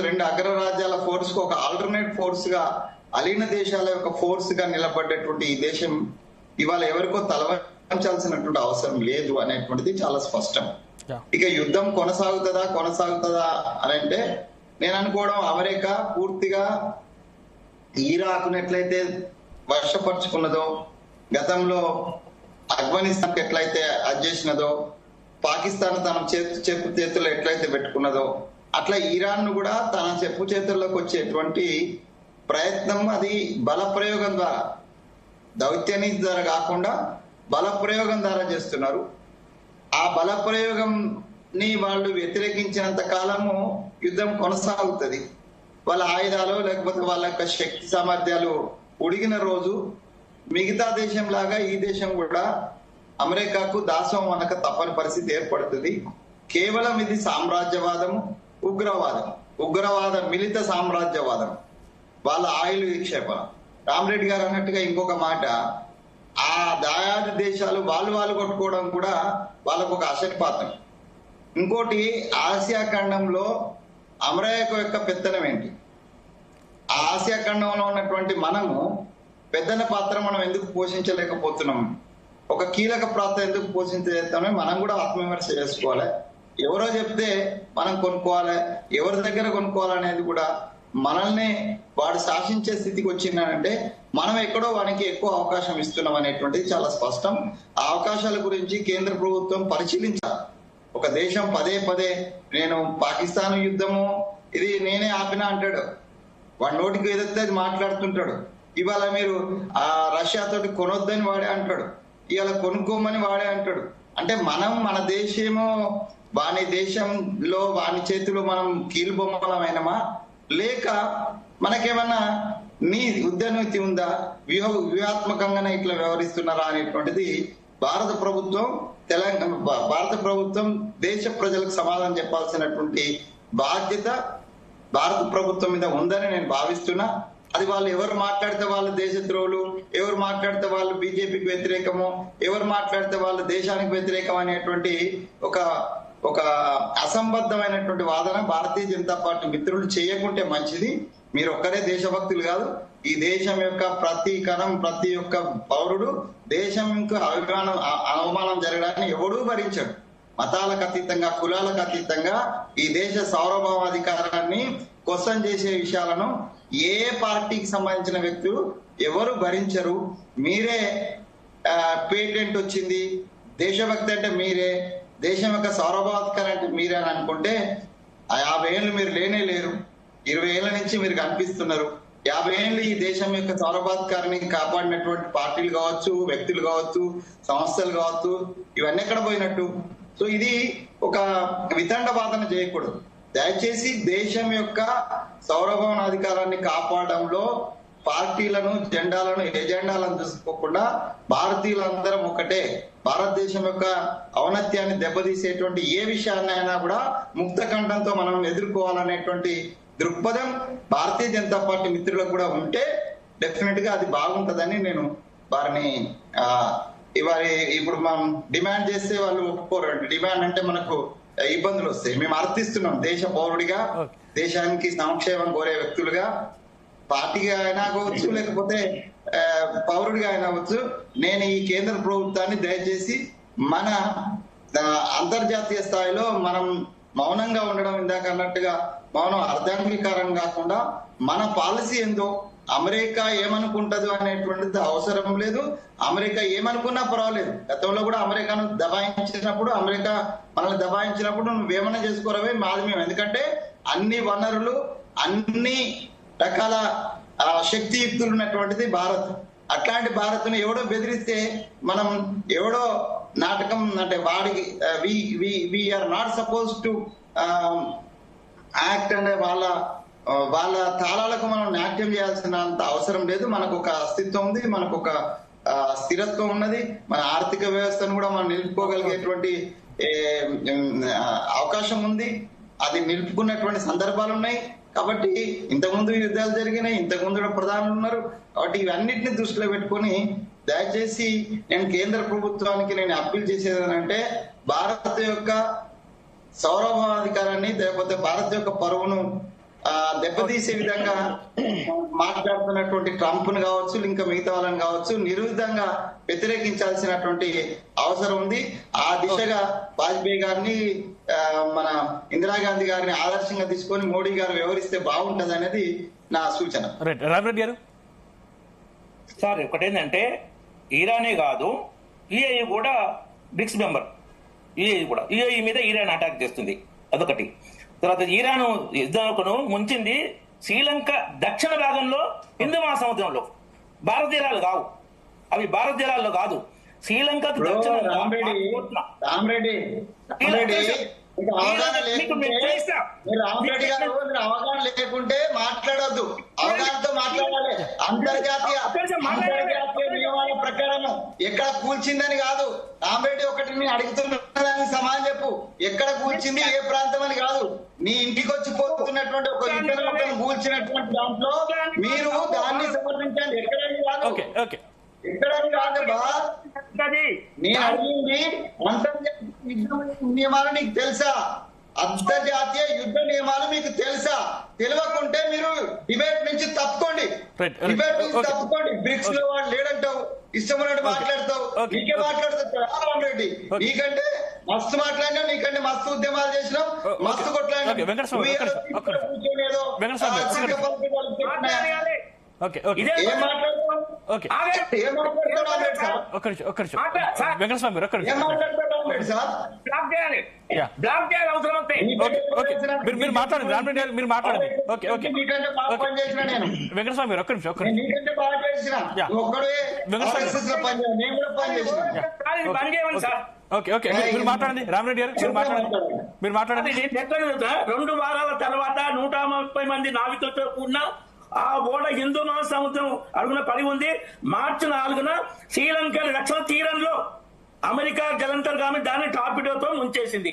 రెండు అగ్రరాజ్యాల ఫోర్స్ కు ఒక ఆల్టర్నేట్ ఫోర్స్ గా, అలీన దేశాల యొక్క ఫోర్స్ గా నిలబడ్డటువంటి ఈ దేశం ఇవాళ ఎవరికో తలవంచాల్సినటువంటి అవసరం లేదు అనేటువంటిది చాలా స్పష్టం. ఇక యుద్ధం కొనసాగుతుందా అని అంటే నేను అనుకోవడం, అమెరికా పూర్తిగా ఇరాక్ను ఎట్లయితే వర్షపరుచుకున్నదో, గతంలో ఆఫ్ఘనిస్తాన్ ఎట్లయితే అది చేసినదో, పాకిస్తాన్ తన చెప్పు చేతుల్లో ఎట్లయితే పెట్టుకున్నదో, అట్లా ఇరాన్ ను కూడా తన చెప్పు చేతుల్లోకి వచ్చేటువంటి ప్రయత్నం అది బలప్రయోగం ద్వారా, దౌత్య నీతి ద్వారా కాకుండా బలప్రయోగం ద్వారా చేస్తున్నారు. ఆ బలప్రయోగం ని వాళ్ళు వ్యతిరేకించినంత కాలము యుద్ధం కొనసాగుతుంది. వాళ్ళ ఆయుధాలు లేకపోతే వాళ్ళ యొక్క శక్తి సామర్థ్యాలు ఉడిగిన రోజు మిగతా దేశం లాగా ఈ దేశం కూడా అమెరికాకు దాసం అనక తప్పని పరిస్థితి ఏర్పడుతుంది. కేవలం ఇది సామ్రాజ్యవాదము, ఉగ్రవాద మిలిత సామ్రాజ్యవాదం, వాళ్ళ ఆయులు విక్షేపణ. రామరెడ్డి గారు అన్నట్టుగా ఇంకొక మాట, ఆ దాయాది దేశాలు వాళ్ళు కొట్టుకోవడం కూడా వాళ్ళకు ఒక అసటిపాతం. ఇంకోటి, ఆసియా ఖండంలో అమెరికా యొక్క పెత్తనం ఏంటి? ఆ ఆసియా ఖండంలో ఉన్నటువంటి మనము పెద్దన పాత్ర మనం ఎందుకు పోషించలేకపోతున్నాం? ఒక కీలక పాత్ర ఎందుకు పోషించలేస్తామే? మనం కూడా ఆత్మవిమర్శ చేసుకోవాలి. ఎవరో చెప్తే మనం కొనుక్కోవాలి, ఎవరి దగ్గర కొనుక్కోవాలనేది కూడా మనల్ని వాడు శాసించే స్థితికి వచ్చిందంటే మనం ఎక్కడో వానికి ఎక్కువ అవకాశం ఇస్తున్నాం అనేటువంటిది చాలా స్పష్టం. ఆ అవకాశాల గురించి కేంద్ర ప్రభుత్వం పరిశీలించాలి. ఒక దేశం పదే నేను పాకిస్తాన్ యుద్ధము ఇది నేనే ఆపినా అంటాడు, వాడి నోటికి ఏదైతే అది మాట్లాడుతుంటాడు. ఇవాళ మీరు ఆ రష్యాతోటి కొనొద్దని వాడే అంటాడు, ఇవాళ కొనుక్కోమని వాడే అంటాడు. అంటే మనం మన దేశమో వాని దేశంలో వాని చేతిలో మనం కీలుబొమ్మలమైనమా, లేక మనకేమన్నా నీ యుద్ధనీతి ఉందా, వ్యూహాత్మకంగానే ఇట్లా వ్యవహరిస్తున్నారా అనేటువంటిది భారత ప్రభుత్వం దేశ ప్రజలకు సమాధానం చెప్పాల్సినటువంటి బాధ్యత భారత ప్రభుత్వం మీద ఉందని నేను భావిస్తున్నా. అది వాళ్ళు ఎవరు మాట్లాడితే వాళ్ళు దేశద్రోహులు, ఎవరు మాట్లాడితే వాళ్ళు బీజేపీకి వ్యతిరేకము, ఎవరు మాట్లాడితే వాళ్ళు దేశానికి వ్యతిరేకం అనేటువంటి ఒక అసంబద్ధమైనటువంటి వాదన భారతీయ జనతా పార్టీ మిత్రులు చేయకుంటే మంచిది. మీరు ఒక్కరే దేశభక్తులు కాదు, ఈ దేశం యొక్క ప్రతి కణం, ప్రతి ఒక్క పౌరుడు దేశంకు అవమానం జరగడాన్ని ఎవడూ భరించాడు. మతాలకు అతీతంగా, కులాలకు అతీతంగా ఈ దేశ సార్వభౌమాధికారాన్ని క్వశ్చన్ చేసే విషయాలను ఏ పార్టీకి సంబంధించిన వ్యక్తులు ఎవరు భరించరు. మీరే పేటెంట్ వచ్చింది, దేశభక్తి అంటే మీరే, దేశం యొక్క సార్వభౌమాధికారం అంటే మీరే అని అనుకుంటే 50 ఏళ్ళు మీరు లేనే లేరు. 20 ఏళ్ల నుంచి మీరు కనిపిస్తున్నారు. 50 ఏళ్ళు ఈ దేశం యొక్క సార్వభౌమాధికారాన్ని కాపాడినటువంటి పార్టీలు కావచ్చు, వ్యక్తులు కావచ్చు, సంస్థలు కావచ్చు, ఇవన్నీ ఎక్కడ పోయినట్టు? సో ఇది ఒక వితండ వాదన చేయకూడదు. దయచేసి దేశం యొక్క సార్వభౌమాధికారాన్ని కాపాడడంలో పార్టీలను, జెండాలను, ఎజెండాలను చూసుకోకుండా భారతీయులందరం ఒకటే, భారతదేశం యొక్క ఔన్నత్యాన్ని దెబ్బతీసేటువంటి ఏ విషయాన్నైనా కూడా ముక్త కంఠంతో మనం ఎదుర్కోవాలనేటువంటి దృక్పథం భారతీయ జనతా పార్టీ మిత్రులకు కూడా ఉంటే డెఫినెట్ గా అది బాగుంటదని నేను వారిని ఇప్పుడు మనం డిమాండ్ చేస్తే వాళ్ళు ఒప్పుకోరు. డిమాండ్ అంటే మనకు ఇబ్బందులు వస్తాయి. మేము అర్థిస్తున్నాం, దేశ పౌరుడిగా, దేశానికి సంక్షేమం కోరే వ్యక్తులుగా, పార్టీగా అయినా కావచ్చు, లేకపోతే పౌరుడిగా అయినా అవచ్చు. నేను ఈ కేంద్ర ప్రభుత్వాన్ని దయచేసి మన అంతర్జాతీయ స్థాయిలో మనం మౌనంగా ఉండడం, ఇందాక అన్నట్టుగా మౌనం అర్ధాంగీకారం కాకుండా మన పాలసీ ఏందో, అమెరికా ఏమనుకుంటదో అనేటువంటిది అవసరం లేదు. అమెరికా ఏమనుకున్నా పర్వాలేదు. గతంలో కూడా అమెరికాను దబాయించినప్పుడు, అమెరికా మనల్ని దబాయించినప్పుడు నువ్వేమన్నా చేసుకోరవే, మాది మేము. ఎందుకంటే అన్ని వనరులు, అన్ని రకాల శక్తియుక్తులు ఉన్నటువంటిది భారత్. అట్లాంటి భారత్ను ఎవడో బెదిరిస్తే మనం ఎవడో నాటకం అంటే వాడికి we are not suppose to act అంటే వాళ్ళ తాళాలకు మనం నాట్యం చేయాల్సినంత అవసరం లేదు. మనకు ఒక అస్తిత్వం ఉంది, మనకు ఒక స్థిరత్వం ఉన్నది, మన ఆర్థిక వ్యవస్థను కూడా మనం నిలుపుకోగలిగేటువంటి అవకాశం ఉంది. అది నిలుపుకున్నటువంటి సందర్భాలు ఉన్నాయి. కాబట్టి ఇంతకుముందు యుద్ధాలు జరిగినాయి, ఇంతకుముందు ప్రధానులు ఉన్నారు. కాబట్టి ఇవన్నిటిని దృష్టిలో పెట్టుకుని దయచేసి నేను కేంద్ర ప్రభుత్వానికి నేను అప్పీల్ చేసేది అంటే, భారత్ యొక్క సార్వభౌమాధికారాన్ని, లేకపోతే భారత్ యొక్క పరువును దెబ్బతీసే విధంగా మాట్లాడుతున్నటువంటి ట్రంప్ ను కావచ్చు, ఇంకా మిగతా వాళ్ళని కావచ్చు, నిర్విధంగా వ్యతిరేకించాల్సినటువంటి అవసరం ఉంది. ఆ దిశగా వాజ్పేయి గారిని, మన ఇందిరాగాంధీ గారిని ఆదర్శంగా తీసుకొని మోడీ గారు వ్యవహరిస్తే బాగుంటది అనేది నా సూచన. రామరెడ్డి గారు సార్, ఒకటేంటంటే ఇరానే కాదు, యుఏఈ కూడా బ్రిక్స్ మెంబర్. యుఏఈ మీద ఇరాన్ అటాక్ చేస్తుంది, అదొకటి. తర్వాత ఇరాన్ యుద్ధమును ముంచింది శ్రీలంక దక్షిణ భాగంలో హిందూ మహాసముద్రంలో. భారత జలాలు కావు అవి, భారత జలాల్లో కాదు, శ్రీలంకకు దక్షిణ. రామరెడ్డి అవగాహన లేకుంటే మాట్లాడొద్దు, అవగాహనతో మాట్లాడాలి. అంతర్జాతీయ నియమాల ప్రకారం ఎక్కడ కూల్చిందని కాదు. రామరెడ్డి ఒకటి నేను అడుగుతున్నదానికి సమాధానం చెప్పు. ఎక్కడ కూల్చింది, ఏ ప్రాంతం అని కాదు. నీ ఇంటికి వచ్చి పోతున్నటువంటి ఒక ఇతర కూల్చినటువంటి దాంట్లో మీరు దాన్ని సమర్థించండి. ఎక్కడని కాదు, ఎక్కడని కాదు బా. నేను అడిగింది అంతర్జాతీయ యుద్ధ నియమాలు నీకు తెలుసా? అంతర్జాతీయ యుద్ధ నియమాలు మీకు తెలుసా? తెలియకుంటే మీరు డిబేట్ నుంచి తప్పుకోండి. డిబేట్ నుంచి తప్పుకోండి. బ్రిక్స్ లో వాడు లేడంటావు, ఇష్టం ఉన్నట్టు మాట్లాడతావు, నీకే మాట్లాడుతావు రామ్ రెడ్డి. నీకంటే మస్తు మాట్లాడినా, నీకంటే మస్తు ఉద్యమాలు చేసినావు, మస్తు కొట్లాడినా. మీరు మాట్లాడండి రామరెడ్డి గారు, మీరు మాట్లాడండి. వెంకటస్వామి గారు ఒక్క నిమిషం, ఒక్క నిమిషం. ఓకే ఓకే, మీరు మాట్లాడండి రామరెడ్డి గారు, మీరు మాట్లాడండి. 2 వారాల తర్వాత 130 మంది నావికులతో కూడిన ఆ ఓడ హిందూ మహాసముద్రం అడుగున పడి ఉంది. మార్చి 4న శ్రీలంక దక్షిణ తీరంలో అమెరికా జలంతర్గామి దాన్ని టార్పిడోతో ముంచేసింది.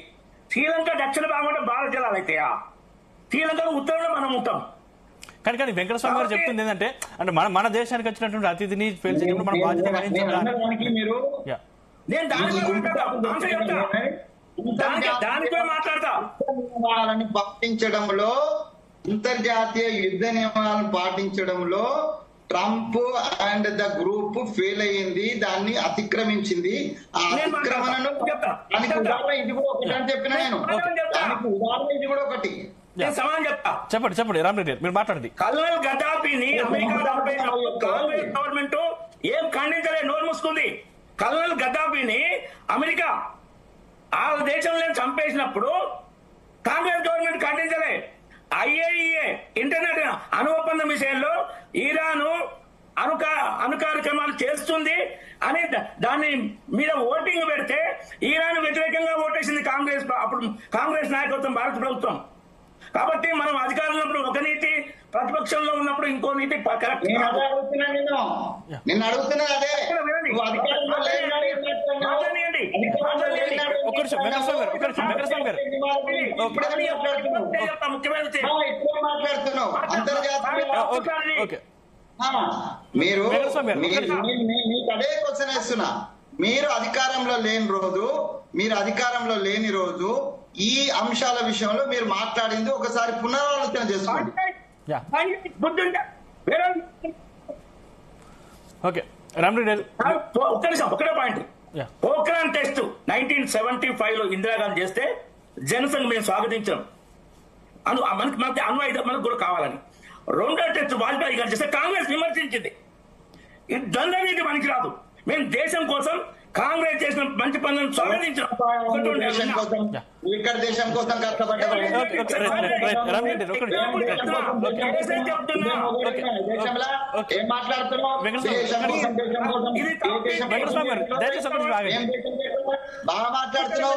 శ్రీలంక దక్షిణ భాగంలో భారత జలాలు అయితాయా? శ్రీలంకలో ఉత్తరంలో మనం ఉంటాం. కానీ వెంకటస్వామి గారు చెప్తుంది ఏంటంటే, అంటే మన దేశానికి వచ్చినటువంటి అతిథిని పేల్చేటప్పుడు మనం బాధ్యత నేను దానితో మాట్లాడతా. పాటించడంలో, అంతర్జాతీయ యుద్ధ నియమాలను పాటించడంలో Trump and the group fail అయ్యింది, దాన్ని అతిక్రమించింది. ఆ అతిక్రమణను దానికి ఉదాహరణ ఇది కూడా ఒకటి అని చెప్పిన నేను. దానికి ఉదాహరణ ఇది కూడా ఒకటి. చెప్పండి రామరెడ్డి మీరు మాట్లాడండి. కల్నల్ గద్దాఫీని అమెరికా కాంగ్రెస్ గవర్నమెంట్ ఏం ఖండించలే, నోరు మూసుకుంది. కల్నల్ గద్దాఫీని అమెరికా ఆ దేశంలో చంపేసినప్పుడు కాంగ్రెస్ గవర్నమెంట్ ఖండించలే. IAEA ఇంటర్నెట్ అణు ఒప్పందం విషయంలో ఇరాను అణు కార్యక్రమాలు చేస్తుంది అని దాని మీద ఓటింగ్ పెడితే ఇరాన్ వ్యతిరేకంగా ఓటేసింది కాంగ్రెస్, అప్పుడు కాంగ్రెస్ నాయకత్వం, భారత ప్రభుత్వం. కాబట్టి మనం అధికారంలో ఉన్నప్పుడు ఒక నీతి, ప్రతిపక్షంలో ఉన్నప్పుడు ఇంకో నీతి కరెక్ట్. నేను అదే అడుగుతున్నా, నిన్ను అడుగుతున్నా అదే. నువ్వు అధికారంలో లేనాడు ఏం మాట్లాడినావు? ఒక్క నిమిషం వెంకటస్వామి గారు, ఒక్క నిమిషం వెంకటస్వామి గారు. ఇప్పుడే మాట్లాడుతున్నావు అంతర్జాతీయ. ఓకే మీరు వెంకటస్వామి గారు, మీకు అదే క్వశ్చన్ వేస్తున్నా. మీరు అధికారంలో లేని రోజు ఈ అంశాల విషయంలో మీరు మాట్లాడింది ఒకసారి పునరాలోచన చేసుకోండి. ఓకే రామరెడ్డి ఒక్క నిమిషం, ఒకటే పాయింట్. పోఖ్రాన్ టెస్ట్ 1975 లో ఇందిరాగాంధీ చేస్తే జనసంఘ్ మేము స్వాగతించాం. మనకి అన్వయిత మనకు కూడా కావాలని. రెండో టెస్ట్ వాజ్పేయి గారు చేస్తే కాంగ్రెస్ విమర్శించింది. ఇది ద్వంద్వ నీతి మనకి రాదు. మేము దేశం కోసం కాంగ్రెస్ చేసిన మంచి పనులను స్వాగతించాం. ఇక్కడ దేశం కోసం కష్టపడ్డ ఏం మాట్లాడుతున్నావు? బాగా మాట్లాడుతున్నావు.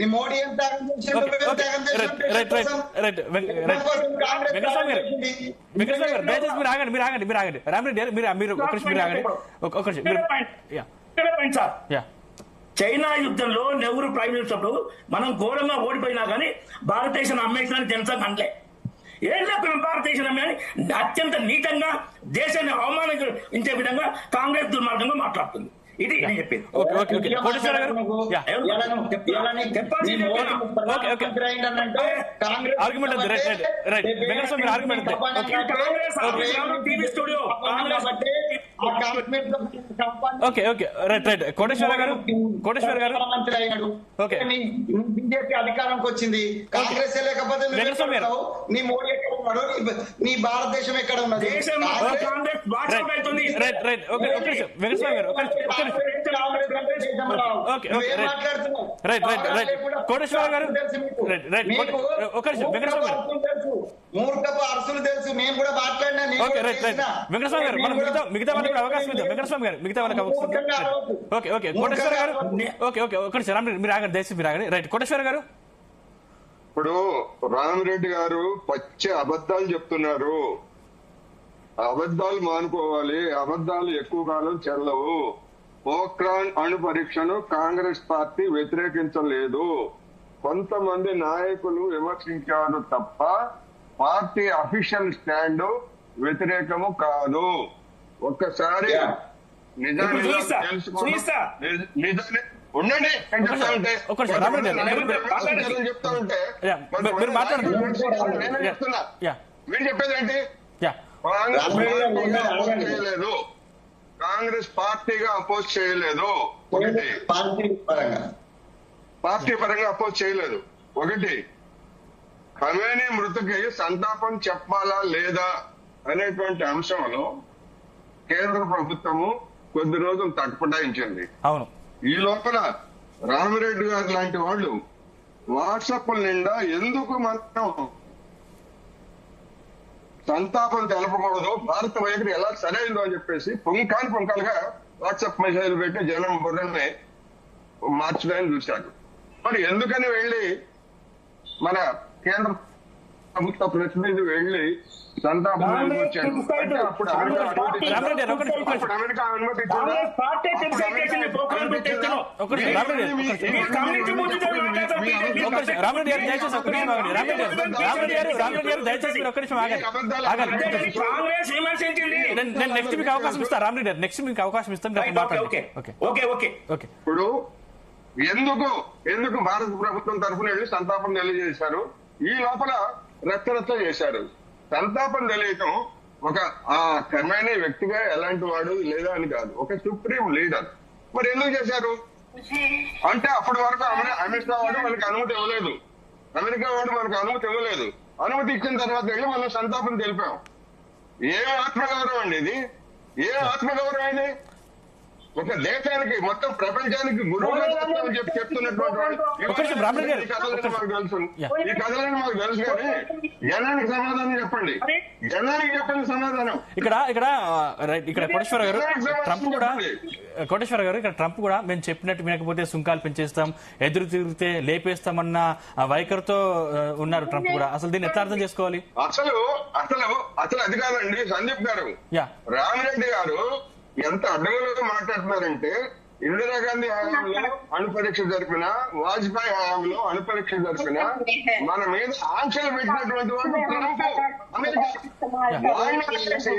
నీ మోడీ ఏం త్యాగం చేసిండు? చైనా యుద్ధంలో నెహ్రూ ప్రైమ్ మినిస్టర్ మనం ఘోరంగా ఓడిపోయినా కానీ భారతదేశం అమ్మేసిన జనసంఘ అనలే. ఏం లేకుండా భారతదేశం అమ్మేని అత్యంత నీచంగా దేశాన్ని అవమానించే విధంగా కాంగ్రెస్ దుర్మార్గంగా మాట్లాడుతుంది. ఇది నేను చెప్పింది. టీవీ స్టూడియో బీజేపీ అధికారంకి వచ్చింది, కాంగ్రెస్ లేకపోతే నీ మోడీ ఎక్కడ ఉన్నాడు? నీ భారతదేశం ఎక్కడ ఉన్నది? మూర్ఖపు అరసులు తెలుసు. నేను కూడా మాట్లాడినా. వెంకటస్వామి గారు మనం మిగతా వాళ్ళకి అవకాశం ఇద్దాం. వెంకటస్వామి గారు మిగతా వాళ్ళకి అవకాశం. ఓకే కోటేశ్వర గారు, ఓకే ఒకటి సార్ మీరు ఆగండి, దయచేసి మీరు ఆగండి. రైట్ కోటేశ్వర గారు. ఇప్పుడు రామిరెడ్డి గారు పచ్చి అబద్ధాలు చెప్తున్నారు. అబద్ధాలు మానుకోవాలి. అబద్ధాలు ఎక్కువ కాలం చెల్లవు. పోఖ్రాన్ అణు పరీక్షను కాంగ్రెస్ పార్టీ వ్యతిరేకించలేదు. కొంతమంది నాయకులు విమర్శించారు తప్ప పార్టీ అఫీషియల్ స్టాండ్ వ్యతిరేకము కాదు. ఒక్కసారి నిజాన్ని ఉండండి చెప్తా ఉంటే చెప్తున్నా. మీరు చెప్పేదేంటి? చేయలేదు, కాంగ్రెస్ పార్టీగా అపోజ్ చేయలేదు. ఒకటి పార్టీ పరంగా అపోజ్ చేయలేదు. ఒకటి ఖమేనీ మృతికి సంతాపం చెప్పాలా లేదా అనేటువంటి అంశంలో కేంద్ర ప్రభుత్వము కొద్ది రోజులు తటపటాయించింది. అవును. ఈ లోపల రామిరెడ్డి గారు లాంటి వాళ్ళు వాట్సాప్ నిండా ఎందుకు మనం సంతాపం తెలపకూడదు, భారత వైఖరి ఎలా సరైందో అని చెప్పేసి పుంకాలుగా వాట్సాప్ మెసేజ్లు పెట్టి జనం బుర్రని మార్చడానికి చూశారు. మరి ఎందుకని వెళ్ళి మన కేంద్ర ప్రభుత్వ ప్రతినిధి వెళ్ళి సంతాపం వచ్చాడు అంటే అప్పుడు అమెరికా అనుమతి నెక్స్ట్ మీకు అవకాశం ఇస్తాను. రామరెడ్డి గారు నెక్స్ట్ మీకు అవకాశం ఇస్తాను. ఇప్పుడు ఎందుకు భారత ప్రభుత్వం తరఫున వెళ్ళి సంతాపం తెలియజేశారు? ఈ లోపల రచ్చరచ్చ చేశారు. సంతాపం తెలియటం ఒక ఖమేనీ వ్యక్తిగా ఎలాంటి వాడు లేదా అని కాదు, ఒక సుప్రీం లీడర్. మరి ఎందుకు చేశారు అంటే అప్పటి వరకు అమిత్ షా వాడు మనకి అనుమతి ఇవ్వలేదు, అమెరికా వాడు మనకు అనుమతి ఇవ్వలేదు. అనుమతి ఇచ్చిన తర్వాత వెళ్ళి మనం సంతాపం తెలిపాం. ఏ ఆత్మగౌరవం అండి ఇది? ఏ ఆత్మగౌరవం ఇది? ఒక దేశానికి మొత్తం ప్రపంచానికి గురువుగా చెప్తామని చెప్తున్నటువంటి వాడు. ఒక్క నిమిషం బ్రాహ్మణ్ గారు. ఈ కథలన్నీ మాకు తెలుసు, ఈ కథలన్నీ మాకు తెలుసు, కానీ జనానికి సమాధానం చెప్పండి, జనానికి చెప్పండి సమాధానం. ఇక్కడ కోటేశ్వర గారు, ట్రంప్ కూడా మేము చెప్పినట్టు వినకపోతే సుంకాలు పెంచేస్తాం, ఎదురు తిరిగితే లేపేస్తామన్న వైఖరితో ఉన్నారు ట్రంప్ కూడా. అసలు దీన్ని ఎట్లా అర్థం చేసుకోవాలి? అసలు అది కాదండి సందీప్ గారు. రామిరెడ్డి గారు ఎంత అడ్డగలుగా మాట్లాడుతున్నారంటే, ఇందిరాగాంధీ హయాంలో అణుపరీక్ష జరిపిన, వాజ్పేయి హయాంలో అణుపరీక్ష జరిపిన, మన మీద ఆంక్షలు పెట్టినటువంటి వాడు ట్రంప్, అమెరికా. ఆయన వదిలేసి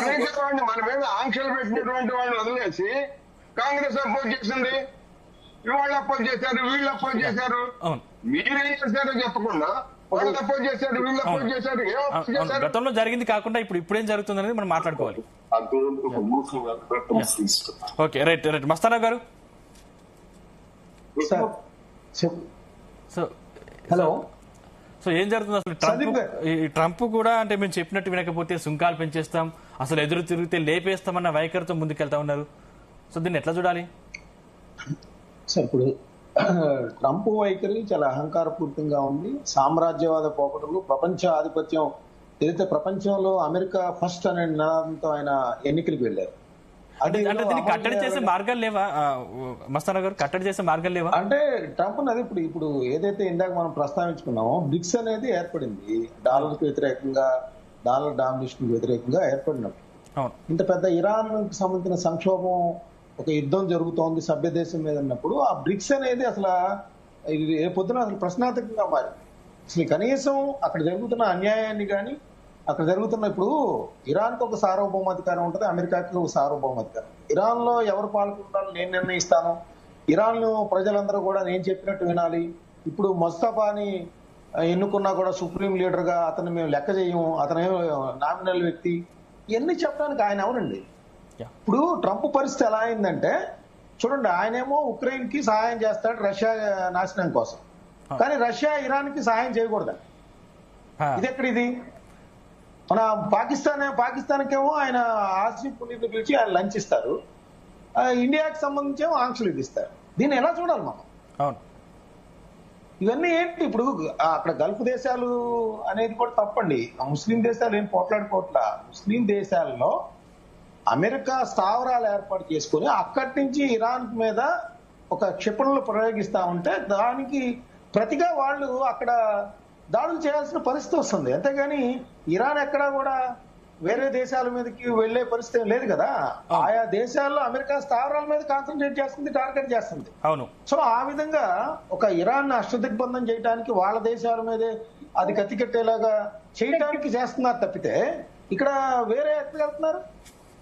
అమెరికా వాడిని మన మీద ఆంక్షలు పెట్టినటువంటి వాడిని వదిలేసి కాంగ్రెస్ అపోజ్ చేసింది. వాళ్ళు అపోజ్ చేశారు, వీళ్ళు అపోజ్ చేశారు. మీరేం చేశారో చెప్పకుండా వాళ్ళు అపోజ్ చేశారు, వీళ్ళు అపోజ్ చేశారు. గతంలో జరిగింది కాకుండా ఇప్పుడేం జరుగుతుంది అనేది మనం మాట్లాడుకోవాలి. Okay, right. మస్తానా గారు. హలో. సో ఏం జరుగుతుంది అసలు? ట్రంప్ కూడా అంటే మేము చెప్పినట్టు వినకపోతే సుంకాలు పెంచేస్తాం, అసలు ఎదురు తిరిగితే లేపేస్తామన్న వైఖరితో ముందుకెళ్తా ఉన్నారు. సో దీన్ని ఎట్లా చూడాలి? సార్, ఇప్పుడు ట్రంప్ వైఖరి చాలా అహంకారపూరితంగా ఉంది. సామ్రాజ్యవాద పోకడలు, ప్రపంచ ఆధిపత్యం, ఏదైతే ప్రపంచంలో అమెరికా ఫస్ట్ అనే నినాదంతో ఆయన ఎన్నికలకు వెళ్ళారు. అంటే కట్టడి చేసే మార్గాలు లేవా మస్తానా గారు? కట్టడి చేసే మార్గాలు లేవా అంటే ట్రంప్ అది ఇప్పుడు ఏదైతే ఇందాక మనం ప్రస్తావించుకున్నామో, బ్రిక్స్ అనేది ఏర్పడింది. డాలర్కి వ్యతిరేకంగా, డాలర్ డామినేషన్ వ్యతిరేకంగా ఏర్పడినప్పుడు ఇంత పెద్ద ఇరాన్ కి సంబంధించిన సంక్షోభం, ఒక యుద్ధం జరుగుతోంది సభ్య దేశం మీద ఉన్నప్పుడు, ఆ బ్రిక్స్ అనేది అసలు ఏ పొద్దున అసలు ప్రశ్నార్థకంగా మారింది. అసలు కనీసం అక్కడ జరుగుతున్న అన్యాయాన్ని కానీ, అక్కడ జరుగుతున్న ఇప్పుడు ఇరాన్కి ఒక సార్వభౌమాధికారం ఉంటుంది, అమెరికాకి ఒక సార్వభౌమాధికారం. ఇరాన్ లో ఎవరు పాల్గొంటారో నేను నిర్ణయిస్తాను, ఇరాన్ ప్రజలందరూ కూడా నేను చెప్పినట్టు వినాలి. ఇప్పుడు ముస్తఫాని ఎన్నుకున్నా కూడా సుప్రీం లీడర్ గా అతను మేము లెక్క చేయము, అతను నామినల్ వ్యక్తి, ఇవన్నీ చెప్పడానికి ఆయన ఎవరండి? ఇప్పుడు ట్రంప్ పరిస్థితి ఎలా అయిందంటే చూడండి, ఆయనేమో ఉక్రెయిన్ కి సహాయం చేస్తాడు రష్యా నాశనం కోసం, కానీ రష్యా ఇరాన్ కి సహాయం చేయకూడదండి. ఇది ఎక్కడిది? మన పాకిస్తాన్కేమో ఆయన ఆసిఫ్ పునీత్ పిలిచి ఆయన లంచ్ ఇస్తారు, ఇండియాకి సంబంధించి ఏమో ఆంక్షలు విధిస్తారు. దీన్ని ఎలా చూడాలి మనం? ఇవన్నీ ఏంటి? ఇప్పుడు అక్కడ గల్ఫ్ దేశాలు అనేది కూడా తప్పండి, ముస్లిం దేశాలు ఏం పోట్లాడుకోవట్లా. ముస్లిం దేశాల్లో అమెరికా స్థావరాలు ఏర్పాటు చేసుకుని అక్కడి నుంచి ఇరాన్ మీద ఒక క్షిపణులు ప్రయోగిస్తా ఉంటే దానికి ప్రతిగా వాళ్ళు అక్కడ దాడులు చేయాల్సిన పరిస్థితి వస్తుంది. అంతేగాని ఇరాన్ ఎక్కడా కూడా వేరే దేశాల మీదకి వెళ్లే పరిస్థితి లేదు కదా. ఆయా దేశాల్లో అమెరికా స్థావరాల మీద కాన్సన్ట్రేట్ చేస్తుంది, టార్గెట్ చేస్తుంది. అవును. సో ఆ విధంగా ఒక ఇరాన్ అష్టదిగ్బంధం చేయడానికి వాళ్ళ దేశాల మీదే అది కత్తికట్టేలాగా చేయడానికి చేస్తున్నారు తప్పితే ఇక్కడ వేరే ఎక్కడ వెళ్తున్నారు?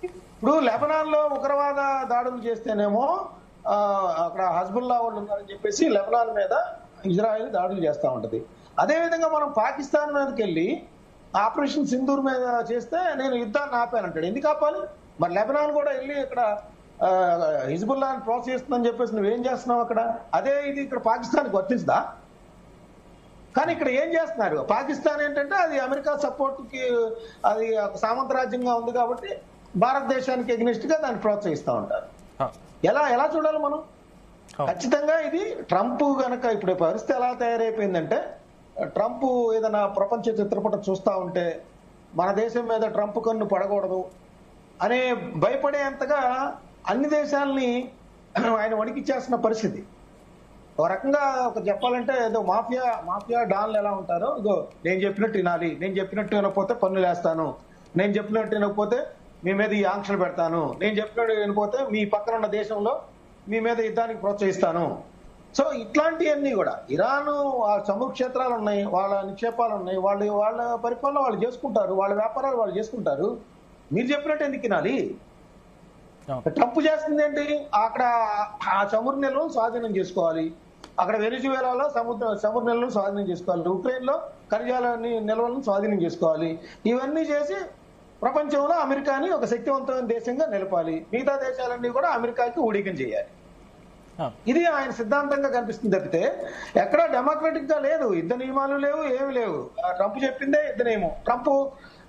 ఇప్పుడు లెబనాన్ లో ఉగ్రవాద దాడులు చేస్తేనేమో అక్కడ హజ్బుల్లా వాళ్ళు ఉన్నారని చెప్పేసి లెబనాన్ మీద ఇజ్రాయెల్ దాడులు చేస్తా ఉంటది. అదేవిధంగా మనం పాకిస్తాన్ మీదకి వెళ్ళి ఆపరేషన్ సింధూర్ మీద చేస్తే నేను యుద్ధాన్ని ఆపానంటాడు. ఎందుకు ఆపాలి? మరి లెబనాన్ కూడా వెళ్ళి ఇక్కడ హిజ్బుల్లాని ప్రోత్సహిస్తుందని చెప్పేసి నువ్వేం చేస్తున్నావు అక్కడ? అదే ఇది ఇక్కడ పాకిస్తాన్కి వర్తించదా? కానీ ఇక్కడ ఏం చేస్తున్నారు? పాకిస్తాన్ ఏంటంటే అది అమెరికా సపోర్ట్ కి అది సామంతరాజ్యంగా ఉంది కాబట్టి భారతదేశానికి ఎగ్నెస్ట్ గా దాన్ని ప్రోత్సహిస్తూ ఉంటారు. ఎలా చూడాలి మనం? ఖచ్చితంగా ఇది ట్రంప్ గనక ఇప్పుడు పరిస్థితి ఎలా తయారైపోయిందంటే, ట్రంప్ ఏదైనా ప్రపంచ చిత్రపటం చూస్తా ఉంటే మన దేశం మీద ట్రంప్ కన్ను పడకూడదు అనే భయపడేంతగా అన్ని దేశాలని ఆయన వణికిచ్చేస్తున్న పరిస్థితి. ఒక రకంగా ఒక చెప్పాలంటే ఏదో మాఫియా డాన్లు ఎలా ఉంటారో, ఇదో నేను చెప్పినట్టు వినాలి, నేను చెప్పినట్టు వినకపోతే పన్నులు వేస్తాను, నేను చెప్పినట్టు వినకపోతే మీ మీద ఈ ఆంక్షలు పెడతాను, నేను చెప్పినట్టు వినకపోతే మీ పక్కన ఉన్న దేశంలో మీ మీద యుద్ధానికి ప్రోత్సహిస్తాను. సో ఇట్లాంటివన్నీ కూడా ఇరాన్ ఆ చమురు క్షేత్రాలు ఉన్నాయి, వాళ్ళ నిక్షేపాలు ఉన్నాయి, వాళ్ళ పరిపాలన వాళ్ళు చేసుకుంటారు, వాళ్ళ వ్యాపారాలు వాళ్ళు చేసుకుంటారు. మీరు చెప్పినట్టు ఎందుకు వినాలి? ట్రంప్ చేస్తుంది ఏంటి? అక్కడ ఆ చమురు నిల్వలు స్వాధీనం చేసుకోవాలి, అక్కడ వెనిజువేలాలో చమురు నిల్వలు స్వాధీనం చేసుకోవాలి, ఉక్రెయిన్ లో ఖనిజాల నిల్వలను స్వాధీనం చేసుకోవాలి. ఇవన్నీ చేసి ప్రపంచంలో అమెరికాని ఒక శక్తివంతమైన దేశంగా నిలపాలి, మిగతా దేశాలన్నీ కూడా అమెరికాకి ఊడికం చేయాలి. ఇది ఆయన సిద్ధాంతంగా కనిపిస్తుంది తప్పితే ఎక్కడా డెమోక్రటిక్ గా లేదు. యుద్ధ నియమాలు లేవు, ఏమి లేవు. ట్రంప్ చెప్పిందే యుద్ధ నియమం. ట్రంప్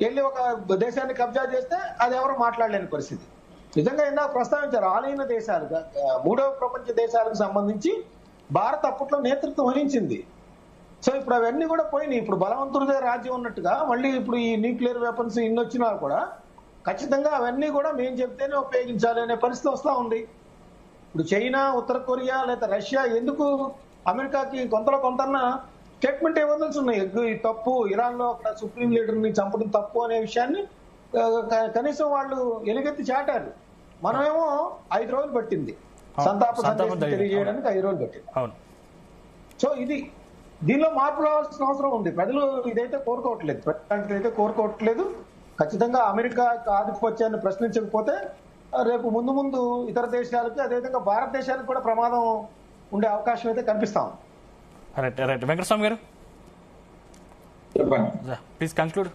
వెళ్ళి ఒక దేశాన్ని కబ్జా చేస్తే అది ఎవరు మాట్లాడలేని పరిస్థితి. నిజంగా ఇందాక ప్రస్తావించారు ఆలయన దేశాలుగా మూడవ ప్రపంచ దేశాలకు సంబంధించి భారత్ అప్పట్లో నేతృత్వం వహించింది. సో ఇప్పుడు అవన్నీ కూడా పోయినాయి. ఇప్పుడు బలవంతుడిదే రాజ్యం ఉన్నట్టుగా మళ్ళీ ఇప్పుడు ఈ న్యూక్లియర్ వెపన్స్ ఇన్ని వచ్చినా కూడా ఖచ్చితంగా అవన్నీ కూడా మేము చెప్తేనే ఉపయోగించాలి అనే పరిస్థితి వస్తూ ఉంది. ఇప్పుడు చైనా, ఉత్తర కొరియా లేదా రష్యా ఎందుకు అమెరికాకి కొంతలో కొంతన్నా స్టేట్మెంట్ ఇవ్వవలసి ఉన్నాయి. తప్పు, ఇరాన్ లో అక్కడ సుప్రీం లీడర్ ని చంపడం తప్పు అనే విషయాన్ని కనీసం వాళ్ళు ఎలుగెత్తి చాటారు. మనమేమో 5 రోజులు పట్టింది సంతాప సందేశం తెలియజేయడానికి 5 రోజులు పట్టింది. సో దీనిలో మార్పు రావాల్సిన అవసరం ఉంది. ప్రజలు ఇదైతే కోరుకోవట్లేదు, ప్రజలైతే కోరుకోవట్లేదు. ఖచ్చితంగా అమెరికా ఆధిపత్యాన్ని ప్రశ్నించకపోతే రేపు ముందు ముందు ఇతర దేశాలకు అదేవిధంగా భారతదేశానికి కూడా ప్రమాదం ఉండే అవకాశం అయితే కనిపిస్తాం. వెంకటస్వామి గారు ప్లీజ్ కంక్లూడ్.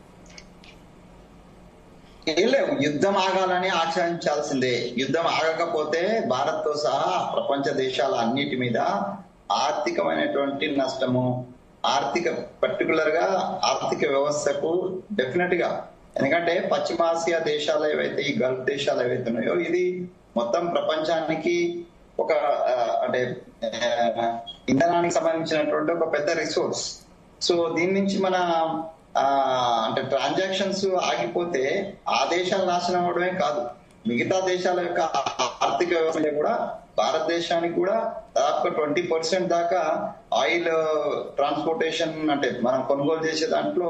ఏం లేవు, యుద్ధం ఆగాలని ఆచరించాల్సిందే. యుద్ధం ఆగకపోతే భారత్ తో సహా ప్రపంచ దేశాల అన్నిటి మీద ఆర్థికమైనటువంటి నష్టము, పర్టికులర్ గా ఆర్థిక వ్యవస్థకు డెఫినెట్ గా, ఎందుకంటే పశ్చిమాసియా దేశాలు ఏవైతే ఈ గల్ఫ్ దేశాలు ఏవైతే ఉన్నాయో ఇది మొత్తం ప్రపంచానికి ఒక అంటే ఇంధనానికి సంబంధించినటువంటి ఒక పెద్ద రిసోర్స్. సో దీని నుంచి మన అంటే ట్రాన్సాక్షన్స్ ఆగిపోతే ఆ దేశాలు నాశనం అవడమే కాదు, మిగతా దేశాల యొక్క ఆర్థిక వ్యవస్థ కూడా భారతదేశానికి కూడా దాదాపు 20% దాకా ఆయిల్ ట్రాన్స్పోర్టేషన్ అంటే మనం కొనుగోలు చేసే దాంట్లో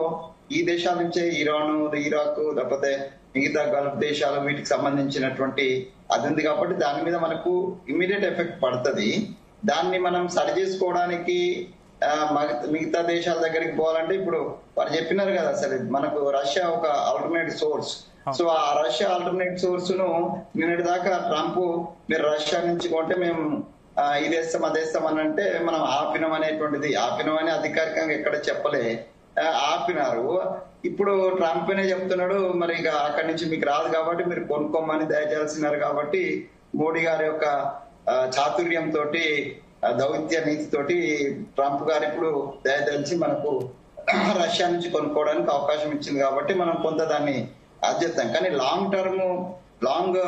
ఈ దేశాల నుంచే ఇరాన్, ఇరాక్, లేకపోతే మిగతా గల్ఫ్ దేశాలు వీటికి సంబంధించినటువంటి అది ఉంది. కాబట్టి దాని మీద మనకు ఇమ్మీడియట్ ఎఫెక్ట్ పడుతుంది. దాన్ని మనం సరి చేసుకోవడానికి మిగతా దేశాల దగ్గరికి పోవాలంటే ఇప్పుడు వారు చెప్పినారు కదా, సరే మనకు రష్యా ఒక ఆల్టర్నేట్ సోర్స్. సో ఆ రష్యా ఆల్టర్నేట్ సోర్స్ ను నిన్నటి దాకా ట్రంప్ మీరు రష్యా నుంచి కొంటే మేము ఇదేస్తాం అదేస్తాం అని అంటే మనం ఆపినం అనేటువంటిది, ఆపినం అని అధికారికంగా ఎక్కడ చెప్పలే, ఆపినారు. ఇప్పుడు ట్రంప్ అనే చెప్తున్నాడు మరి ఇక అక్కడి నుంచి మీకు రాదు కాబట్టి మీరు కొనుక్కోమని దయచేస్తున్నారు. కాబట్టి మోడీ గారి యొక్క చాతుర్యంతో దౌత్య నీతితోటి ట్రంప్ గారు ఇప్పుడు దయదలిచి మనకు రష్యా నుంచి కొనుక్కోవడానికి అవకాశం ఇచ్చింది. కాబట్టి మనం కొంత దాన్ని అధ్యత్తాం. కానీ లాంగ్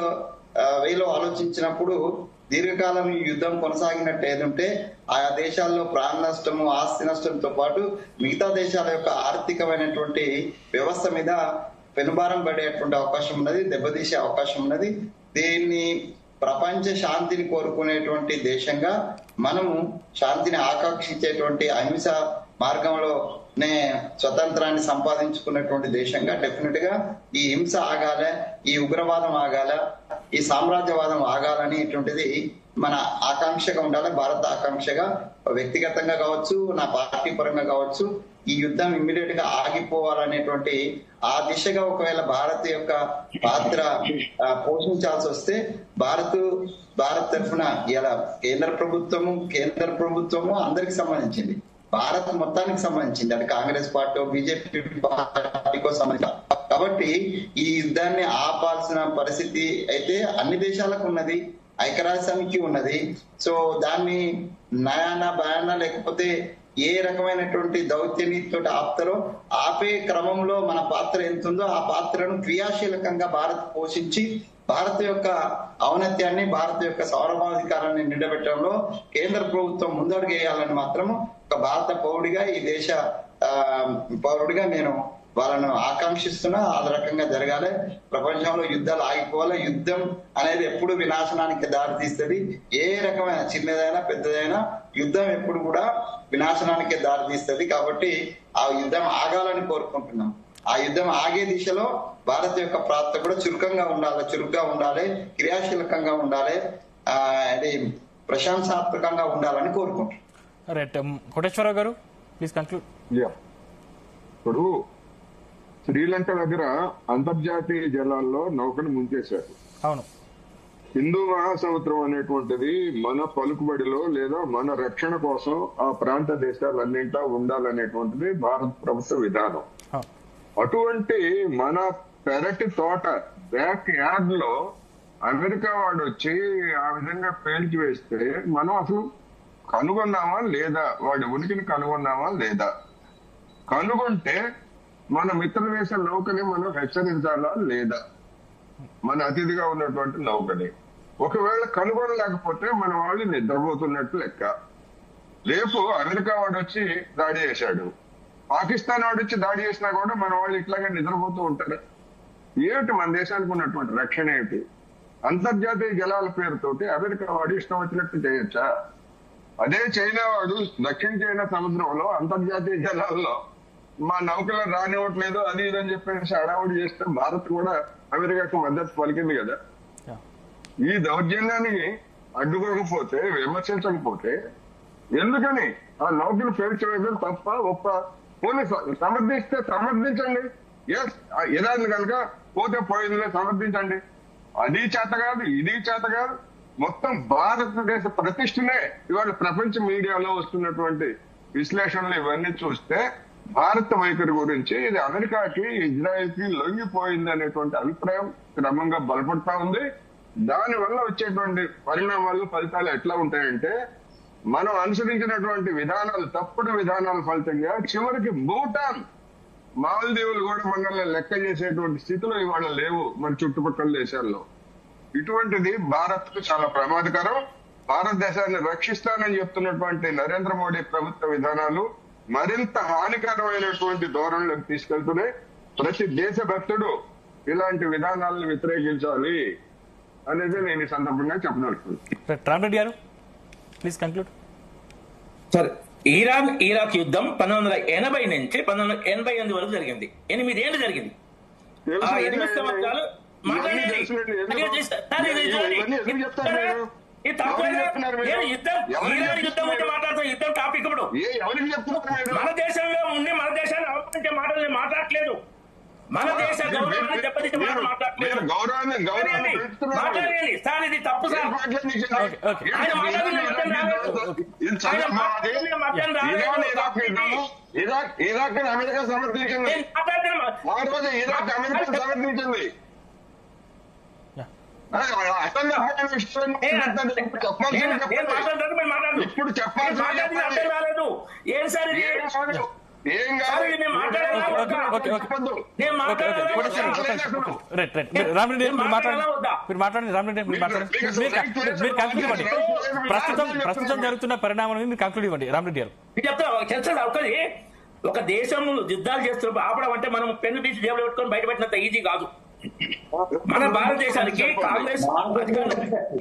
వేలో ఆలోచించినప్పుడు దీర్ఘకాలం యుద్ధం కొనసాగినట్టు ఏదంటే ఆయా దేశాల్లో ప్రాణ నష్టము, ఆస్తి నష్టంతో పాటు మిగతా దేశాల యొక్క ఆర్థికమైనటువంటి వ్యవస్థ మీద పెనుభారం పడేటువంటి అవకాశం ఉన్నది, దెబ్బతీసే అవకాశం ఉన్నది. దీన్ని ప్రపంచ శాంతిని కోరుకునేటువంటి దేశంగా మనము శాంతిని ఆకాంక్షించేటువంటి అహింస మార్గంలోనే స్వతంత్రాన్ని సంపాదించుకున్నటువంటి దేశంగా డెఫినెట్ గా ఈ హింస ఆగాల, ఈ ఉగ్రవాదం ఆగాల, ఈ సామ్రాజ్యవాదం ఆగాలనేటువంటిది మన ఆకాంక్షగా ఉండాలి. భారత ఆకాంక్షగా వ్యక్తిగతంగా కావచ్చు, నా పార్టీ పరంగా కావచ్చు, ఈ యుద్ధం ఇమ్మీడియట్ గా ఆగిపోవాలనేటువంటి ఆ దిశగా ఒకవేళ భారత్ యొక్క పాత్ర పోషించాల్సి వస్తే భారత్ తరఫున ఇలా కేంద్ర ప్రభుత్వము అందరికి సంబంధించింది, భారత్ మొత్తానికి సంబంధించింది, అది కాంగ్రెస్ పార్టీ బీజేపీ పార్టీకో సంబంధించి. కాబట్టి ఈ యుద్ధాన్ని ఆపాల్సిన పరిస్థితి అయితే అన్ని దేశాలకు ఉన్నది, ఐక్యరాజ్య సమితి ఉన్నది. సో దాన్ని నయానా భయానా లేకపోతే ఏ రకమైనటువంటి దౌత్య నీతితో ఆపుతారో ఆపే క్రమంలో మన పాత్ర ఎంత ఉందో ఆ పాత్రను క్రియాశీలకంగా భారత్ పోషించి భారత్ యొక్క ఔన్నత్యాన్ని, భారత్ యొక్క సార్వభౌమాధికారాన్ని నిలబెట్టడంలో కేంద్ర ప్రభుత్వం ముందడుగు వేయాలని మాత్రం ఒక భారత పౌరుడిగా, ఈ దేశ పౌరుడిగా నేను వాళ్ళను ఆకాంక్షిస్తున్నా. ఆ రకంగా జరగాలి. ప్రపంచంలో యుద్ధాలు ఆగిపోవాలి. యుద్ధం అనేది ఎప్పుడు వినాశనానికి దారి తీస్తుంది. ఏ రకమైన చిన్నదైనా పెద్దదైనా యుద్ధం ఎప్పుడు కూడా వినాశనానికి దారి తీస్తుంది. కాబట్టి ఆ యుద్ధం ఆగాలని కోరుకుంటున్నాం. ఆ యుద్ధం ఆగే దిశలో భారత్ యొక్క పాత్ర కూడా చురుగ్గా ఉండాలి, క్రియాశీలకంగా ఉండాలి, అది ప్రశంసాత్మకంగా ఉండాలని కోరుకుంటున్నాం. రైట్, కోటేశ్వరరావు గారు ప్లీజ్ కంక్లూడ్. ఇప్పుడు శ్రీలంక దగ్గర అంతర్జాతీయ జలాల్లో నౌకను ముంచేశారు. అవును, హిందూ మహాసముద్రం అనేటువంటిది మన పలుకుబడిలో లేదా మన రక్షణ కోసం ఆ ప్రాంత దేశాలన్నింటా ఉండాలనేటువంటిది భారత ప్రభుత్వ విధానం. అటువంటి మన పెరటి తోట బ్యాక్ యార్డ్ లో అమెరికా వాడు వచ్చి ఆ విధంగా పేల్చి వేస్తే మనం అసలు కనుగొన్నామా లేదా, వాడి ఉనికిని కనుగొన్నామా లేదా, కనుగొంటే మన మిత్ర దేశ నౌకని మనం హెచ్చరించాలా లేదా, మన అతిథిగా ఉన్నటువంటి నౌకని. ఒకవేళ కనుగొనలేకపోతే మన వాళ్ళు నిద్రపోతున్నట్టు లెక్క. రేపు అమెరికా వాడు వచ్చి దాడి చేశాడు, పాకిస్తాన్ వాడు వచ్చి దాడి చేసినా కూడా మన వాళ్ళు ఇట్లాగే నిద్రపోతూ ఉంటారు. ఏమిటి మన దేశానికి ఉన్నటువంటి రక్షణ ఏమిటి? అంతర్జాతీయ జలాల పేరుతోటి అమెరికా వాడు ఇష్టం వచ్చినట్టు చేయొచ్చా? అదే చైనా వాడు దక్షిణ చైనా సముద్రంలో అంతర్జాతీయ జలాల్లో మా నౌకలను రానివ్వట్లేదు అది ఇదని చెప్పేసి హడావుడి చేస్తే భారత్ కూడా అమెరికాకు మద్దతు పలికింది కదా. ఈ దౌర్జన్యానికి అడ్డుకోకపోతే, విమర్శించకపోతే ఎందుకని ఆ నౌకలు పేర్చివేయడం తప్ప ఒప్ప? పోనీ సమర్థిస్తే సమర్థించండి, ఎస్ ఇరాన్ కనుక పోతే పోయిందిలే సమర్థించండి. అది చేత కాదు, ఇది చేత కాదు. మొత్తం భారతదేశ ప్రతిష్టనే ఇవాళ ప్రపంచ మీడియాలో వస్తున్నటువంటి విశ్లేషణలు ఇవన్నీ చూస్తే భారత వైఖరి గురించి ఇది అమెరికాకి ఇజ్రాయెల్ కి లొంగిపోయింది అనేటువంటి అభిప్రాయం క్రమంగా బలపడతా ఉంది. దాని వల్ల వచ్చేటువంటి పరిణామాలు, ఫలితాలు ఎట్లా ఉంటాయంటే, మనం అనుసరించినటువంటి విధానాలు, తప్పుడు విధానాల ఫలితంగా చివరికి భూటాన్, మాల్దీవులు కూడా మనల్ని లెక్క చేసేటువంటి స్థితిలో ఇవాళ లేవు మన చుట్టుపక్కల దేశాల్లో. ఇటువంటిది భారత్ కు చాలా ప్రమాదకరం. భారతదేశాన్ని రక్షిస్తానని చెప్తున్నటువంటి నరేంద్ర మోడీ ప్రభుత్వ విధానాలు మరింత హానికరమైనటువంటి ధోరణులకు తీసుకెళ్తున్నాయి. ప్రతి దేశభక్తుడు ఇలాంటి విధానాలను వ్యతిరేకించాలి అనేది నేను ఈ సందర్భంగా చెప్పదలుచుకున్నాను. రామరెడ్డి గారు ప్లీజ్ కంక్లూడ్. సరే, ఇరాన్ ఇరాక్ యుద్ధం 1980 నుంచి 1988 వరకు జరిగింది. 8 ఏళ్ళు జరిగింది. ఆ 8 సంవత్సరాలు యుద్ధం టాపిక్ ఇప్పుడు మన దేశంలో ఉండి మన దేశాన్ని అవమానించే మాటలు మాట్లాడలేదు. మన దేశ గౌరవాన్ని దెబ్బతీసే మాటలు మాట్లాడలేదు. మాట్లాడండి సార్, ఇది తప్పు సార్. ఆయన ఇరాక్ అమెరికా సమర్థించింది. ఆ రోజు ఇరాక్ అమెరికా సమర్థించింది. ఇప్పుడు చెప్పాల్సింది ఏం సార్ ఏం కాదు. రామరెడ్డి మీరు మాట్లాడండి. రామరెడ్డి మీరు కంక్లూడ్ ఇవ్వండి. ప్రస్తుతం జరుగుతున్న పరిణామం మీరు కంక్లూడ్ ఇవ్వండి రామరెడ్డి గారు. చెప్తా ఒకటి, ఒక దేశం యుద్ధాలు చేస్తున్నప్పుడు ఆపడం అంటే మనం పెన్ను తీసి జేబులో పెట్టుకొని బయటపెట్టినంత ఈజీ కాదు. మన భారతదేశానికి కాంగ్రెస్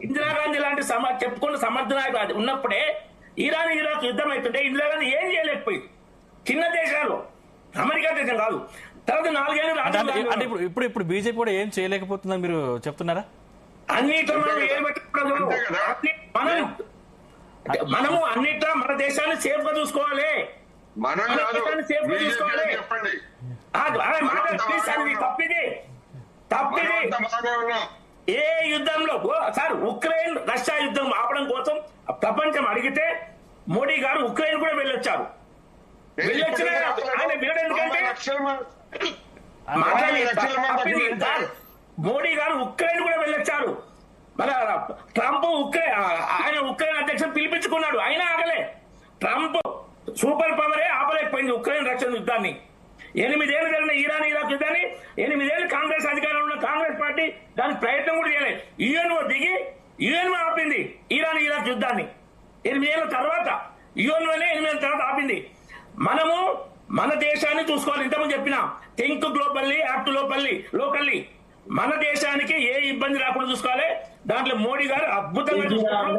ఇందిరాగాంధీ లాంటి చెప్పుకున్న సమర్థనాయకులు ఉన్నప్పుడే ఇరాన్ ఇరాక్ యుద్ధం అవుతుంటే ఇందిరాగాంధీ ఏం చేయలేకపోయింది. చిన్న దేశాలు, అమెరికా దేశం కాదు. తర్వాత 4 ఏళ్ళు అంటే ఇప్పుడు బీజేపీ కూడా ఏం చేయలేకపోతుందని మీరు చెప్తున్నారా? అన్నిట్లో మనము అన్నిట్లో మన దేశాన్ని సేఫ్ గా చూసుకోవాలి. మన దేశాన్ని సేఫ్ గా చూసుకోవాలి. తప్పిది ఏ యుద్ధంలో సార్ ఉక్రెయిన్ రష్యా యుద్ధం ఆపడం కోసం ప్రపంచం అడిగితే మోడీ గారు ఉక్రెయిన్ కూడా వెళ్ళొచ్చారు. ఆయన వినడం ఎందుకంటే మోడీ గారు ఉక్రెయిన్ కూడా వెళ్ళొచ్చారు. మన ట్రంప్ ఆయన ఉక్రెయిన్ అధ్యక్షుడు పిలిపించుకున్నాడు, అయినా ఆగలే. ట్రంప్ సూపర్ పవరే ఆపలేకపోయింది ఉక్రెయిన్ రష్యా యుద్ధాన్ని. 8 ఏళ్ళు జరిగిన ఇరాన్ ఇరాక్ యుద్ధాన్ని 8 ఏళ్ళు కాంగ్రెస్ అధికారంలో ఉన్న కాంగ్రెస్ పార్టీ దానికి ప్రయత్నం కూడా చేయలేదు. యుఎన్ఓ దిగి యుఎన్ఓ ఆపింది ఇరాన్ ఇరాక్ యుద్ధాన్ని. 8 ఏళ్ళ తర్వాత యుఎన్ఓనే 8 ఏళ్ళ తర్వాత ఆపింది. మనము మన దేశాన్ని చూసుకోవాలి. ఇంతకుముందు చెప్పిన థింక్ గ్లోబల్లీ, యాక్ట్ లోకల్లీ. మన దేశానికి ఏ ఇబ్బంది రాకుండా చూసుకోవాలి. దాంట్లో మోడీ గారు అద్భుతంగా చూసుకున్నారు.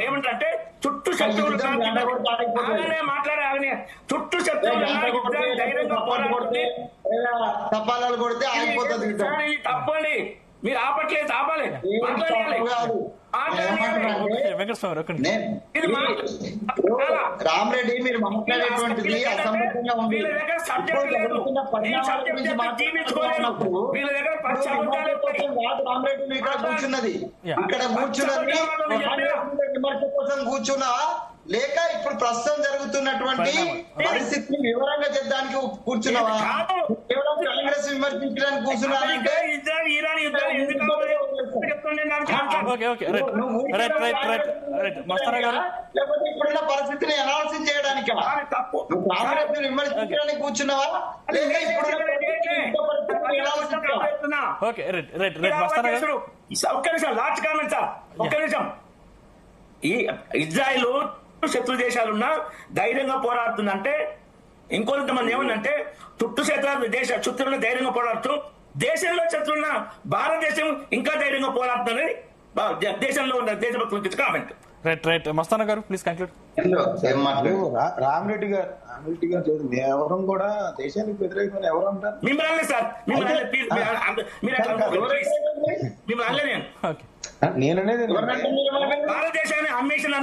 ఏమంటే చుట్టూ శత్రువులు మాట్లాడే చుట్టూ శత్రువులు ధైర్యంగా పోరాడుతుంది. తప్పండి, మీరు ఆపట్లేదు, ఆపాలి. రామరెడ్డి మీరు మాట్లాడేటువంటిది అసంబద్ధంగా ఉంది. రామరెడ్డి ఇక్కడ కూర్చున్నది విమర్శ కోసం కూర్చున్నా లేక ఇప్పుడు ప్రస్తుతం జరుగుతున్నటువంటి పరిస్థితిని వివరంగా చెప్పడానికి కూర్చున్నావా? కేవలం కాంగ్రెస్ విమర్శించడానికి కూర్చున్నానంటే లేకపోతే ఇప్పుడు ఇప్పుడున్న పరిస్థితిని అనాలిసిస్ చేయడానికి తప్పు కాంగ్రెస్ విమర్శించడానికి కూర్చున్నావా లేక ఇప్పుడున్న పరిస్థితిని అనాలిసిస్ చేయాలా? ఓకే రైట్ రైట్ రైట్ మస్తానా గారు ఒక్క నిమిషం లాస్ట్ కామెంట్ సార్, ఒక్క నిమిషం. ఈ ఇజ్రాయిల్ శత్రు దేశాలున్నా ధైర్యంగా పోరాడుతుందంటే ఇంకొంతమంది ఏమన్నంటే చుట్టూన్న ధైర్యంగా పోరాడుతూ దేశంలో శత్రున్న భారతదేశం ఇంకా ధైర్యంగా పోరాడుతుందని దేశంలో ఉన్న దేశభక్తుల కామెంట్. రైట్ రైట్ మస్తానా గారు ప్లీజ్ కంక్లూడ్. రామరెడ్డి గారు లేదు, ఎవరం కూడా దేశానికి వ్యతిరేకమైన ఎవరు అంటారు? మిమ్మల్ని సార్ నేననేది భారతదేశాన్ని అమ్మేషన్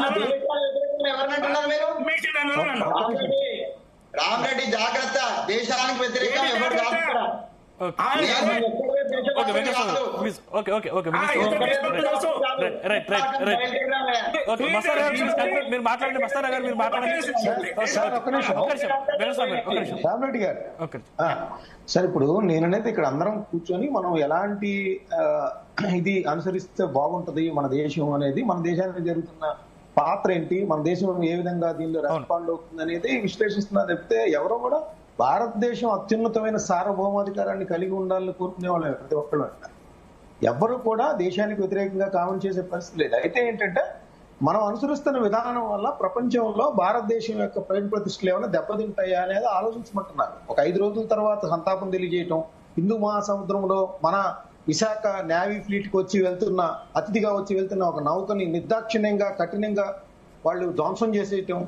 రామరెడ్డి జాగ్రత్త, దేశానికి వ్యతిరేకం ఎవరు కాదు. Please okay okay okay right right right okay Mastana గారు మీరు మాట్లాడండి. మస్తానా గారు మీరు మాట్లాడండి. రామరెడ్డి గారు సార్, ఇప్పుడు నేననేది ఇక్కడ అందరం కూర్చొని మనం ఎలాంటి ఇది అనుసరిస్తే బాగుంటది మన దేశం అనేది, మన దేశానికి జరుగుతున్న పాత్ర ఏంటి, మన దేశం ఏ విధంగా దీనిలో రెస్పాండ్ అవుతుంది అనేది విశ్లేషిస్తున్నా తప్పితే ఎవరో కూడా భారతదేశం అత్యున్నతమైన సార్వభౌమాధికారాన్ని కలిగి ఉండాలని కోరుకునే వాళ్ళు ప్రతి ఒక్కళ్ళు అంటారు. ఎవరు కూడా దేశానికి వ్యతిరేకంగా కామెంట్ చేసే పరిస్థితి లేదు. అయితే ఏంటంటే మనం అనుసరిస్తున్న విధానం వల్ల ప్రపంచంలో భారతదేశం యొక్క పేరు ప్రతిష్టలు ఏమైనా దెబ్బతింటాయా అనేది ఆలోచించమంటున్నారు. ఒక 5 రోజుల తర్వాత సంతాపం తెలియజేయటం, హిందూ మహాసముద్రంలో మన విశాఖ నేవీ ఫ్లీట్ కి అతిథిగా వచ్చి వెళ్తున్న ఒక నౌకని నిర్దాక్షిణ్యంగా కఠినంగా వాళ్ళు ధ్వంసం చేసేయటం,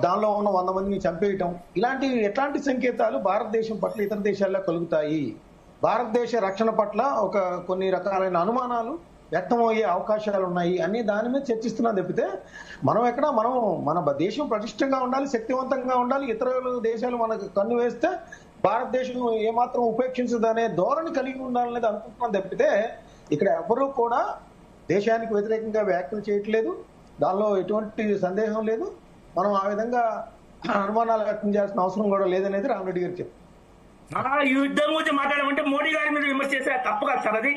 దానిలో ఉన్న 100 మందిని చంపేయటం, ఎట్లాంటి సంకేతాలు భారతదేశం పట్ల ఇతర దేశాల్లో కలుగుతాయి? భారతదేశ రక్షణ పట్ల కొన్ని రకాలైన అనుమానాలు వ్యక్తమయ్యే అవకాశాలు ఉన్నాయి అని దాని మీద చర్చిస్తున్నా తప్పితే మనం మన దేశం పటిష్టంగా ఉండాలి, శక్తివంతంగా ఉండాలి, ఇతర దేశాలు మనకు కన్ను వేస్తే భారతదేశం ఏమాత్రం ఉపేక్షించదనే ధోరణి కలిగి ఉండాలనేది అనుకుంటున్నాం తప్పితే ఇక్కడ ఎవరూ కూడా దేశానికి వ్యతిరేకంగా వ్యాఖ్యలు చేయట్లేదు. దానిలో ఎటువంటి సందేహం లేదు. మనం ఆ విధంగా అనుమానాలు వ్యక్తం చేయాల్సిన అవసరం కూడా లేదనేది రామరెడ్డి గారు చెప్పారు. ఈ యుద్ధం గురించి మాట్లాడమంటే మోడీ గారి మీద విమర్శ చేస్తే తప్పు కాదు సార్ అది.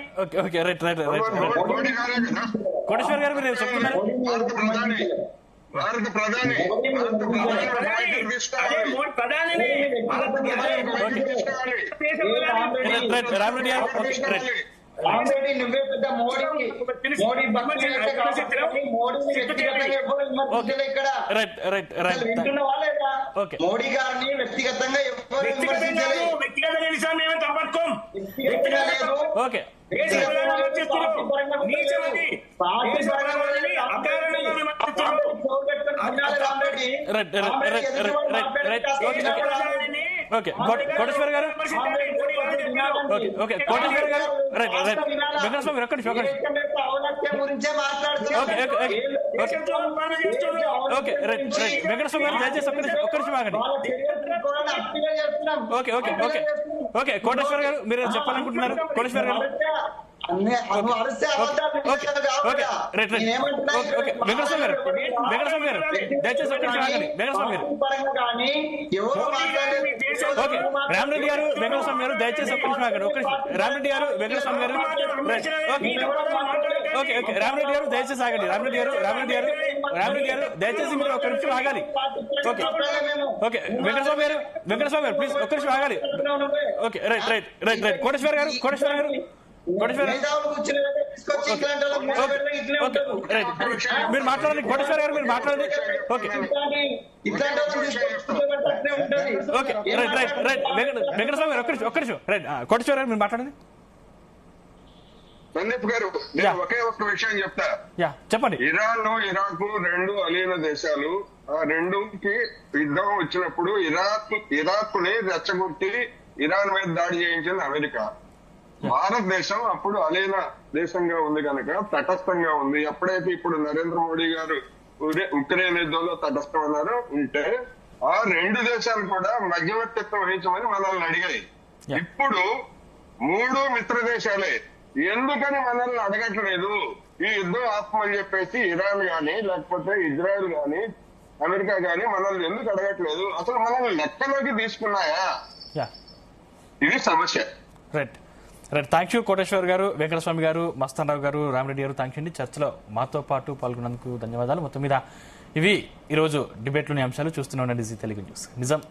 Okay right right right Modi గారే కదా కోటేశ్వర్ గారు మీరు చెప్తున్నారు. భారత ప్రధాని రామరెడ్డి గారు రామరెడ్డి నువ్వే పెద్ద మోడీ ఇక్కడ వింటున్న వాళ్ళేదా? మోడీ గారిని వ్యక్తిగతంగా ఎవరు ఓకే ఓకే కోటేశ్వర్ గారు ఓకే కోటేశ్వర్ గారు రైట్ రైట్ వెంకటస్వామి గురించే మాట్లాడుతున్నారు. ఓకే రైట్ రైట్ వెంకటస్వామి గారు దయచేసి ఒక్క నిమిషం ఆగండి. Okay okay okay okay Koteshwar గారు మీరు చెప్పాలనుకుంటున్నారు? కోటేశ్వర్ గారు వెంకటస్వామి గారు దయచేసి ఒక్క నిమిషం ఆగండి. వెంకటస్వామి గారు ఓకే రామరెడ్డి గారు వెంకటస్వామి గారు దయచేసి ఒక్క నిమిషం ఆగండి. ఒక్క నిమిషం రామరెడ్డి గారు వెంకటస్వామి గారు ఓకే ఓకే రామరెడ్డి గారు దయచేసి ఆగండి. రామరెడ్డి గారు దయచేసి మీరు ఒక్క నిమిషం ఆగాలి. ఓకే ఓకే వెంకటస్వామి గారు ప్లీజ్ ఒక్క నిమిషం ఆగాలి. Okay right right right right Koteshwar గారు మీరు మాట్లాడండి. కోటేశ్వర్ గారు మీరు మాట్లాడండి. Okay okay right right right Venkataswamy గారు ఒక్క నిమిషం రైట్ కోటేశ్వర్ గారు మీరు మాట్లాడండి. సందీప్ గారు నేను ఒకే ఒక్క విషయం చెప్తా. చెప్పండి. ఇరాన్ ఇరాక్ రెండు అలీన దేశాలు. ఆ రెండుకి యుద్ధం వచ్చినప్పుడు ఇరాక్ ని రెచ్చగొట్టి ఇరాన్ మీద దాడి చేయించింది అమెరికా. భారతదేశం అప్పుడు అలీన దేశంగా ఉంది కనుక తటస్థంగా ఉంది. ఎప్పుడైతే ఇప్పుడు నరేంద్ర మోడీ గారు ఉక్రెయిన్ యుద్ధంలో తటస్థమన్నారు ఉంటే ఆ రెండు దేశాలు కూడా మధ్యవర్తిత్వం వహించమని మనల్ని అడిగాయి. ఇప్పుడు 3 మిత్ర దేశాలే ఎందుకని మనల్ని అడగట్లేదు ఈ యుద్ధం ఆపమని చెప్పేసి ఇరాన్ గాని లేకపోతే ఇజ్రాయెల్ గాని అమెరికా గాని మనల్ని ఎందుకు అడగట్లేదు? అసలు మనల్ని లెక్కలోకి తీసుకున్నాయా? ఇది సమస్య. Right right, thank you Koteshwar గారు, వెంకటస్వామి గారు, మస్తాన్ రావు గారు, రామరెడ్డి గారు, థ్యాంక్ యూ అండి. చర్చలో మాతో పాటు పాల్గొన్నందుకు ధన్యవాదాలు. మొత్తం మీద ఇవి ఈరోజు డిబేట్లోని అంశాలు. చూస్తూనే ఉండండి జీ తెలుగు న్యూస్. నిజం